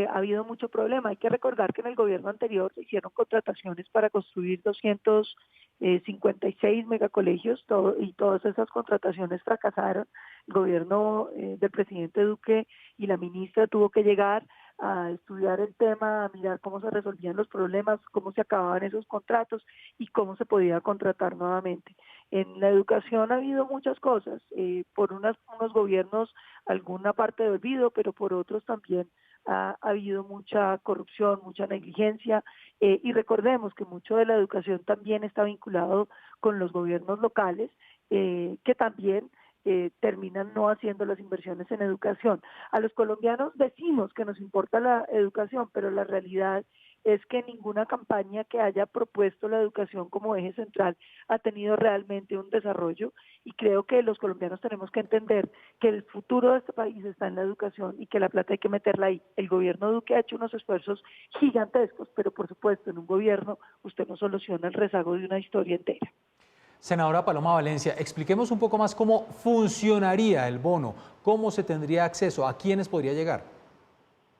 ha habido mucho problema. Hay que recordar que en el gobierno anterior se hicieron contrataciones para construir 256 megacolegios y todas esas contrataciones fracasaron. El gobierno del presidente Duque y la ministra tuvo que llegar a estudiar el tema, a mirar cómo se resolvían los problemas, cómo se acababan esos contratos y cómo se podía contratar nuevamente. En la educación ha habido muchas cosas, por unos gobiernos alguna parte de olvido, pero por otros también ha habido mucha corrupción, mucha negligencia, y recordemos que mucho de la educación también está vinculado con los gobiernos locales, que también terminan no haciendo las inversiones en educación. A los colombianos decimos que nos importa la educación, pero la realidad es que ninguna campaña que haya propuesto la educación como eje central ha tenido realmente un desarrollo, y creo que los colombianos tenemos que entender que el futuro de este país está en la educación y que la plata hay que meterla ahí. El gobierno Duque ha hecho unos esfuerzos gigantescos, pero por supuesto en un gobierno usted no soluciona el rezago de una historia entera. Senadora Paloma Valencia, expliquemos un poco más cómo funcionaría el bono, cómo se tendría acceso, a quiénes podría llegar.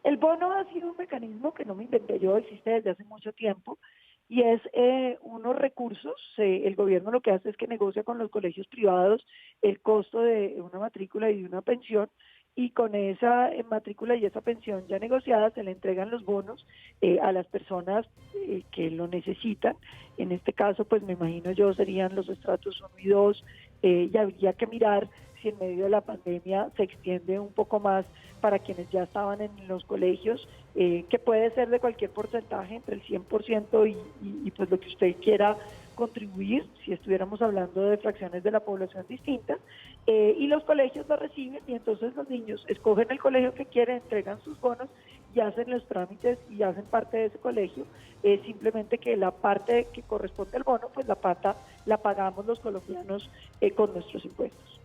El bono ha sido un mecanismo que no me inventé yo, existe desde hace mucho tiempo, y es unos recursos. El gobierno lo que hace es que negocia con los colegios privados el costo de una matrícula y de una pensión, y con esa matrícula y esa pensión ya negociada se le entregan los bonos a las personas que lo necesitan. En este caso, pues me imagino yo serían los estratos 1 y 2, y habría que mirar si en medio de la pandemia se extiende un poco más para quienes ya estaban en los colegios, que puede ser de cualquier porcentaje, entre el 100% y pues lo que usted quiera contribuir, si estuviéramos hablando de fracciones de la población distintas, y los colegios lo reciben, y entonces los niños escogen el colegio que quieren, entregan sus bonos y hacen los trámites y hacen parte de ese colegio. Simplemente que la parte que corresponde al bono, pues la pagamos los colombianos con nuestros impuestos.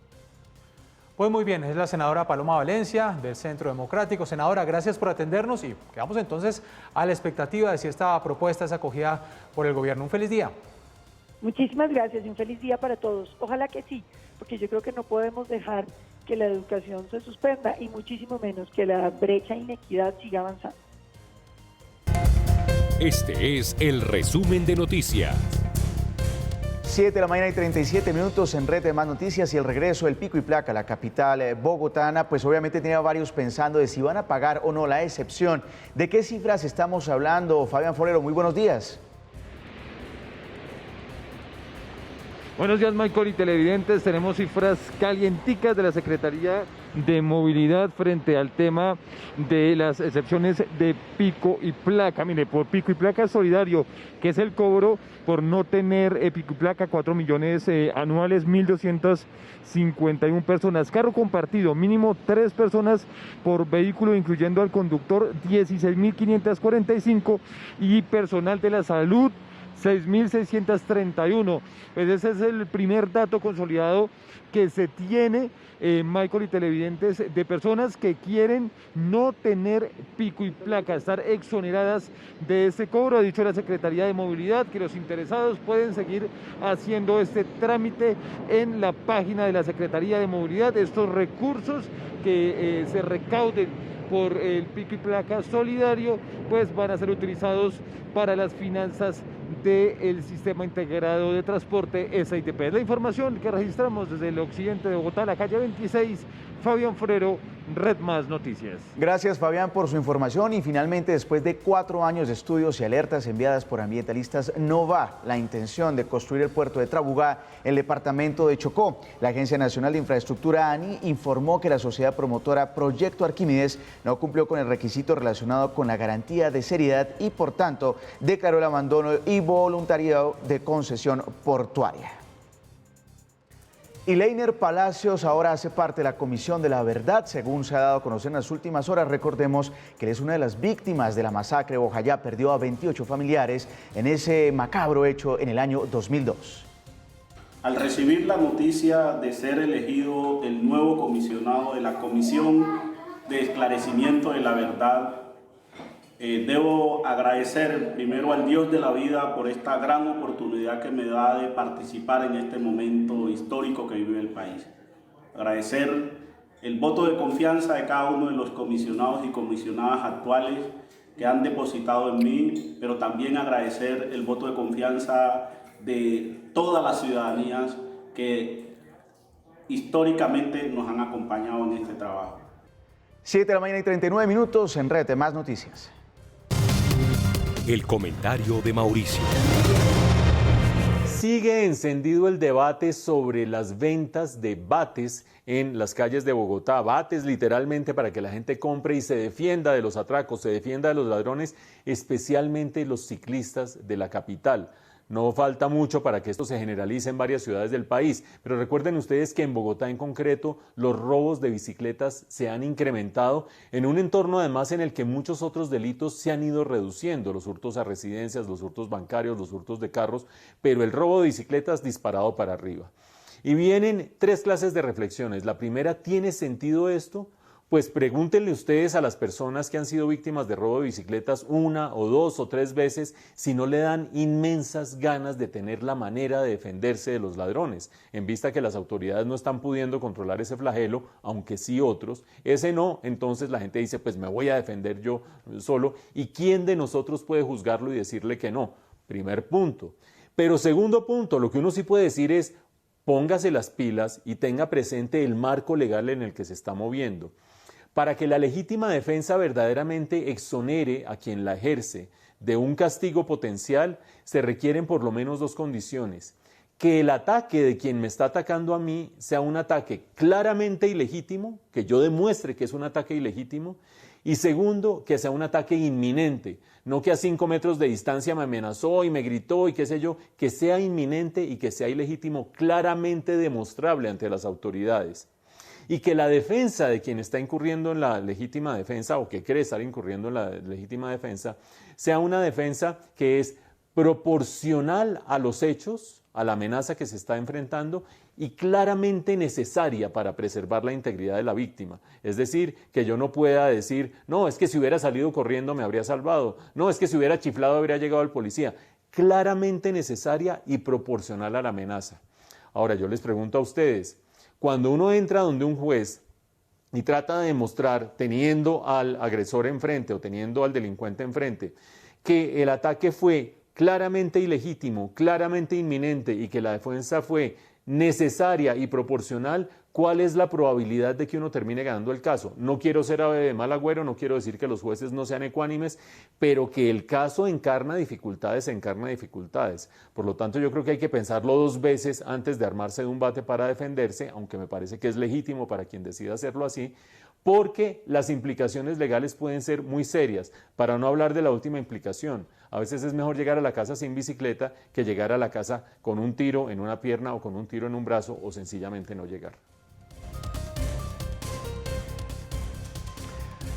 Pues muy bien, es la senadora Paloma Valencia del Centro Democrático. Senadora, gracias por atendernos y quedamos entonces a la expectativa de si esta propuesta es acogida por el gobierno. Un feliz día. Muchísimas gracias y un feliz día para todos. Ojalá que sí, porque yo creo que no podemos dejar que la educación se suspenda y muchísimo menos que la brecha e inequidad siga avanzando. Este es el resumen de noticias. 7 de la mañana y 37 minutos en Red de Más Noticias, y el regreso del pico y placa a la capital bogotana, pues obviamente tenía varios pensando de si van a pagar o no la excepción. ¿De qué cifras estamos hablando? Fabián Forero, muy buenos días. Buenos días, Michael y televidentes. Tenemos cifras calienticas de la Secretaría de Movilidad frente al tema de las excepciones de pico y placa. Mire, por pico y placa solidario, que es el cobro por no tener pico y placa, 4 millones anuales, 1.251 personas. Carro compartido, mínimo 3 personas por vehículo, incluyendo al conductor, 16.545, y personal de la salud, 6.631. Pues ese es el primer dato consolidado que se tiene, Michael y televidentes, de personas que quieren no tener pico y placa, estar exoneradas de ese cobro. Ha dicho la Secretaría de Movilidad que los interesados pueden seguir haciendo este trámite en la página de la Secretaría de Movilidad. Estos recursos que se recauden por el pico y placa solidario, pues van a ser utilizados para las finanzas del Sistema Integrado de Transporte SITP. La información que registramos desde el occidente de Bogotá, la calle 26, Fabián Forero, Red Más Noticias. Gracias, Fabián, por su información. Y finalmente, después de 4 años de estudios y alertas enviadas por ambientalistas, no va la intención de construir el puerto de Trabugá en el departamento de Chocó. La Agencia Nacional de Infraestructura, ANI, informó que la sociedad promotora Proyecto Arquímedes no cumplió con el requisito relacionado con la garantía de seriedad y, por tanto, declaró el abandono y voluntariado de concesión portuaria. Y Leiner Palacios ahora hace parte de la Comisión de la Verdad, según se ha dado a conocer en las últimas horas. Recordemos que él es una de las víctimas de la masacre. Bojayá perdió a 28 familiares en ese macabro hecho en el año 2002. Al recibir la noticia de ser elegido el nuevo comisionado de la Comisión de Esclarecimiento de la Verdad, debo agradecer primero al Dios de la vida por esta gran oportunidad que me da de participar en este momento histórico que vive el país. Agradecer el voto de confianza de cada uno de los comisionados y comisionadas actuales que han depositado en mí, pero también agradecer el voto de confianza de todas las ciudadanías que históricamente nos han acompañado en este trabajo. 7 de la mañana y 39 minutos en Red Más Noticias. El comentario de Mauricio. Sigue encendido el debate sobre las ventas de bates en las calles de Bogotá. Bates literalmente para que la gente compre y se defienda de los atracos, se defienda de los ladrones, especialmente los ciclistas de la capital. No falta mucho para que esto se generalice en varias ciudades del país, pero recuerden ustedes que en Bogotá en concreto los robos de bicicletas se han incrementado en un entorno además en el que muchos otros delitos se han ido reduciendo, los hurtos a residencias, los hurtos bancarios, los hurtos de carros, pero el robo de bicicletas disparado para arriba. Y vienen 3 clases de reflexiones. La primera, ¿tiene sentido esto? Pues pregúntenle ustedes a las personas que han sido víctimas de robo de bicicletas 1 o 2 o 3 veces si no le dan inmensas ganas de tener la manera de defenderse de los ladrones, en vista que las autoridades no están pudiendo controlar ese flagelo, aunque sí otros. Ese no, entonces la gente dice, pues me voy a defender yo solo. ¿Y quién de nosotros puede juzgarlo y decirle que no? Primer punto. Pero segundo punto, lo que uno sí puede decir es, póngase las pilas y tenga presente el marco legal en el que se está moviendo. Para que la legítima defensa verdaderamente exonere a quien la ejerce de un castigo potencial, se requieren por lo menos 2 condiciones. Que el ataque de quien me está atacando a mí sea un ataque claramente ilegítimo, que yo demuestre que es un ataque ilegítimo, y segundo, que sea un ataque inminente, no que a 5 metros de distancia me amenazó y me gritó y qué sé yo, que sea inminente y que sea ilegítimo, claramente demostrable ante las autoridades. Y que la defensa de quien está incurriendo en la legítima defensa o que cree estar incurriendo en la legítima defensa sea una defensa que es proporcional a los hechos, a la amenaza que se está enfrentando y claramente necesaria para preservar la integridad de la víctima. Es decir, que yo no pueda decir, no, es que si hubiera salido corriendo me habría salvado, no, es que si hubiera chiflado habría llegado el policía. Claramente necesaria y proporcional a la amenaza. Ahora yo les pregunto a ustedes, cuando uno entra donde un juez y trata de demostrar, teniendo al agresor enfrente o teniendo al delincuente enfrente, que el ataque fue claramente ilegítimo, claramente inminente y que la defensa fue necesaria y proporcional, ¿cuál es la probabilidad de que uno termine ganando el caso? No quiero ser ave de mal agüero, no quiero decir que los jueces no sean ecuánimes, pero que el caso encarna dificultades. Por lo tanto, yo creo que hay que pensarlo 2 veces antes de armarse de un bate para defenderse, aunque me parece que es legítimo para quien decida hacerlo así, porque las implicaciones legales pueden ser muy serias, para no hablar de la última implicación. A veces es mejor llegar a la casa sin bicicleta que llegar a la casa con un tiro en una pierna o con un tiro en un brazo o sencillamente no llegar.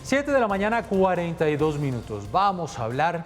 7 de la mañana, 42 minutos. Vamos a hablar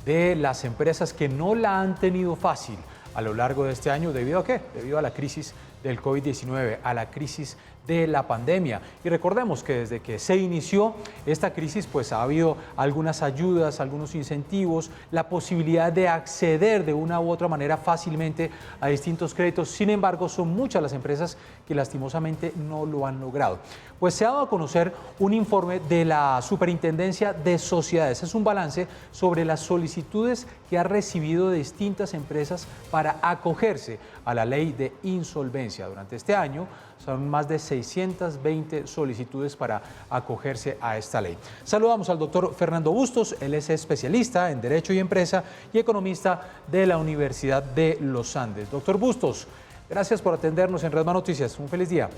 de las empresas que no la han tenido fácil a lo largo de este año. ¿Debido a qué? Debido a la crisis del COVID-19, a la crisis de la pandemia. Y recordemos que desde que se inició esta crisis, pues ha habido algunas ayudas, algunos incentivos, la posibilidad de acceder de una u otra manera fácilmente a distintos créditos. Sin embargo, son muchas las empresas que lastimosamente no lo han logrado. Pues se ha dado a conocer un informe de la Superintendencia de Sociedades. Es un balance sobre las solicitudes que ha recibido de distintas empresas para acogerse a la ley de insolvencia. Durante este año son más de 620 solicitudes para acogerse a esta ley. Saludamos al doctor Fernando Bustos, él es especialista en Derecho y Empresa y economista de la Universidad de los Andes. Doctor Bustos, gracias por atendernos en Redman Noticias. Un feliz día.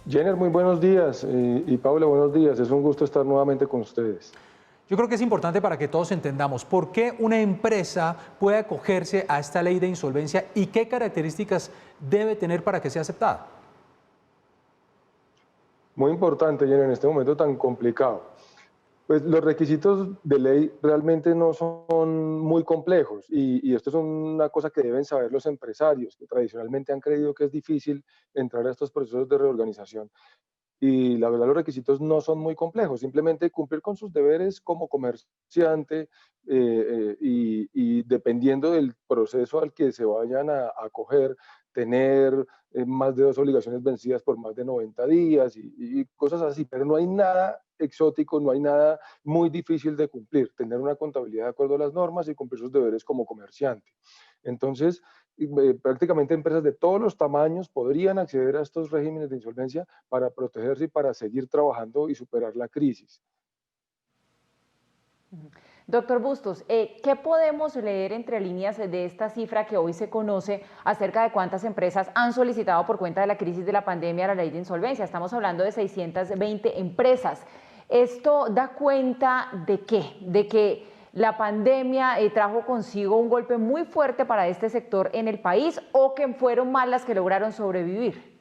Jenner, muy buenos días y Paula, buenos días. Es un gusto estar nuevamente con ustedes. Yo creo que es importante para que todos entendamos por qué una empresa puede acogerse a esta ley de insolvencia y qué características debe tener para que sea aceptada. Muy importante, Jenner, en este momento tan complicado. Pues los requisitos de ley realmente no son muy complejos y esto es una cosa que deben saber los empresarios, que tradicionalmente han creído que es difícil entrar a estos procesos de reorganización. Y la verdad los requisitos no son muy complejos, simplemente cumplir con sus deberes como comerciante y dependiendo del proceso al que se vayan a acoger, tener más de 2 obligaciones vencidas por más de 90 días y cosas así, pero no hay nada exótico, no hay nada muy difícil de cumplir, tener una contabilidad de acuerdo a las normas y cumplir sus deberes como comerciante. Entonces, prácticamente empresas de todos los tamaños podrían acceder a estos regímenes de insolvencia para protegerse y para seguir trabajando y superar la crisis. Doctor Bustos, ¿qué podemos leer entre líneas de esta cifra que hoy se conoce acerca de cuántas empresas han solicitado por cuenta de la crisis de la pandemia la ley de insolvencia? Estamos hablando de 620 empresas. ¿Esto da cuenta de qué? De que la pandemia trajo consigo un golpe muy fuerte para este sector en el país o que fueron más las que lograron sobrevivir.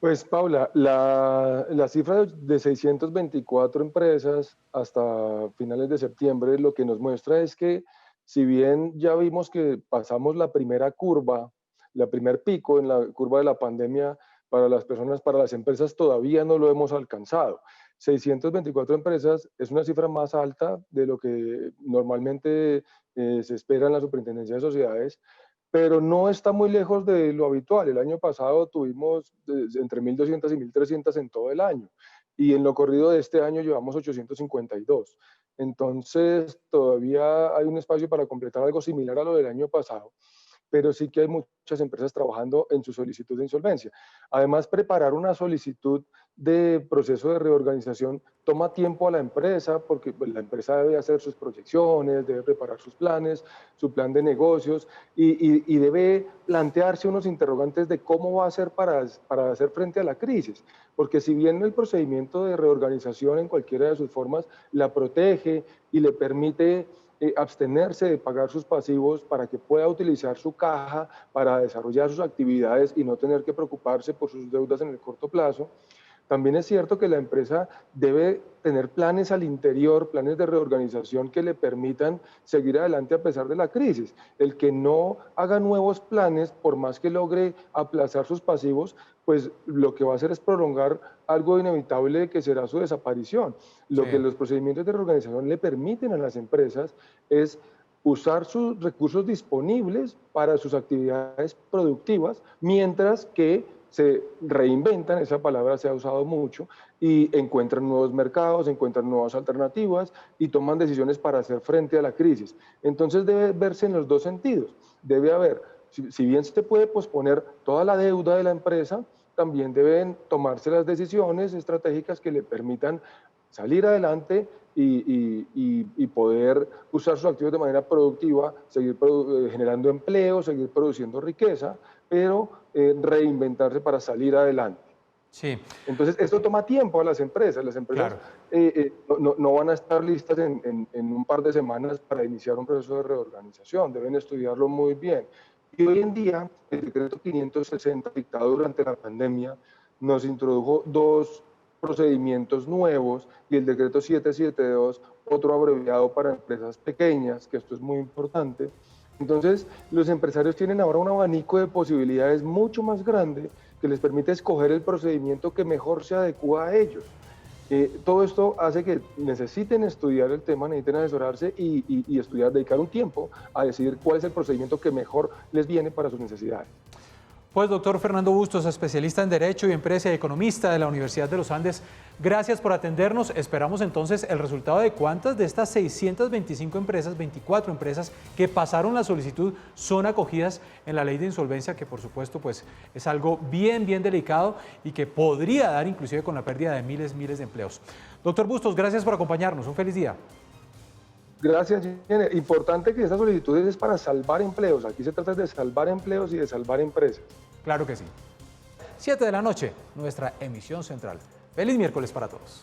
Pues Paula, la cifra de 624 empresas hasta finales de septiembre lo que nos muestra es que si bien ya vimos que pasamos la primera curva, la primer pico en la curva de la pandemia para las personas, para las empresas todavía no lo hemos alcanzado. 624 empresas es una cifra más alta de lo que normalmente se espera en la Superintendencia de Sociedades, pero no está muy lejos de lo habitual. El año pasado tuvimos entre 1.200 y 1.300 en todo el año y en lo corrido de este año llevamos 852. Entonces todavía hay un espacio para completar algo similar a lo del año pasado, pero sí que hay muchas empresas trabajando en su solicitud de insolvencia. Además, preparar una solicitud de proceso de reorganización toma tiempo a la empresa porque la empresa debe hacer sus proyecciones, debe preparar sus planes, su plan de negocios y debe plantearse unos interrogantes de cómo va a hacer para hacer frente a la crisis. Porque si bien el procedimiento de reorganización en cualquiera de sus formas la protege y le permite abstenerse de pagar sus pasivos para que pueda utilizar su caja para desarrollar sus actividades y no tener que preocuparse por sus deudas en el corto plazo. También es cierto que la empresa debe tener planes al interior, planes de reorganización que le permitan seguir adelante a pesar de la crisis. El que no haga nuevos planes, por más que logre aplazar sus pasivos, pues lo que va a hacer es prolongar algo inevitable que será su desaparición. Lo que los procedimientos de reorganización le permiten a las empresas es usar sus recursos disponibles para sus actividades productivas, mientras que se reinventan, esa palabra se ha usado mucho, y encuentran nuevos mercados, encuentran nuevas alternativas y toman decisiones para hacer frente a la crisis. Entonces debe verse en los dos sentidos. Debe haber, si bien se puede posponer toda la deuda de la empresa, también deben tomarse las decisiones estratégicas que le permitan salir adelante y poder usar sus activos de manera productiva, seguir generando empleo, seguir produciendo riqueza, pero reinventarse para salir adelante. Sí. Entonces, esto toma tiempo a las empresas. Las empresas no van a estar listas en un par de semanas para iniciar un proceso de reorganización, deben estudiarlo muy bien. Y hoy en día, el decreto 560 dictado durante la pandemia nos introdujo dos procedimientos nuevos y el decreto 772 otro abreviado para empresas pequeñas, que esto es muy importante. Entonces, los empresarios tienen ahora un abanico de posibilidades mucho más grande que les permite escoger el procedimiento que mejor se adecua a ellos. Todo esto hace que necesiten estudiar el tema, necesiten asesorarse y estudiar, dedicar un tiempo a decidir cuál es el procedimiento que mejor les viene para sus necesidades. Pues doctor Fernando Bustos, especialista en Derecho y Empresa y economista de la Universidad de los Andes, gracias por atendernos. Esperamos entonces el resultado de cuántas de estas 625 empresas, 24 empresas que pasaron la solicitud son acogidas en la ley de insolvencia, que por supuesto pues es algo bien delicado y que podría dar inclusive con la pérdida de miles de empleos. Doctor Bustos, gracias por acompañarnos. Un feliz día. Gracias, Jenner. Importante que estas solicitudes es para salvar empleos. Aquí se trata de salvar empleos y de salvar empresas. Claro que sí. 7 de la noche, nuestra emisión central. Feliz miércoles para todos.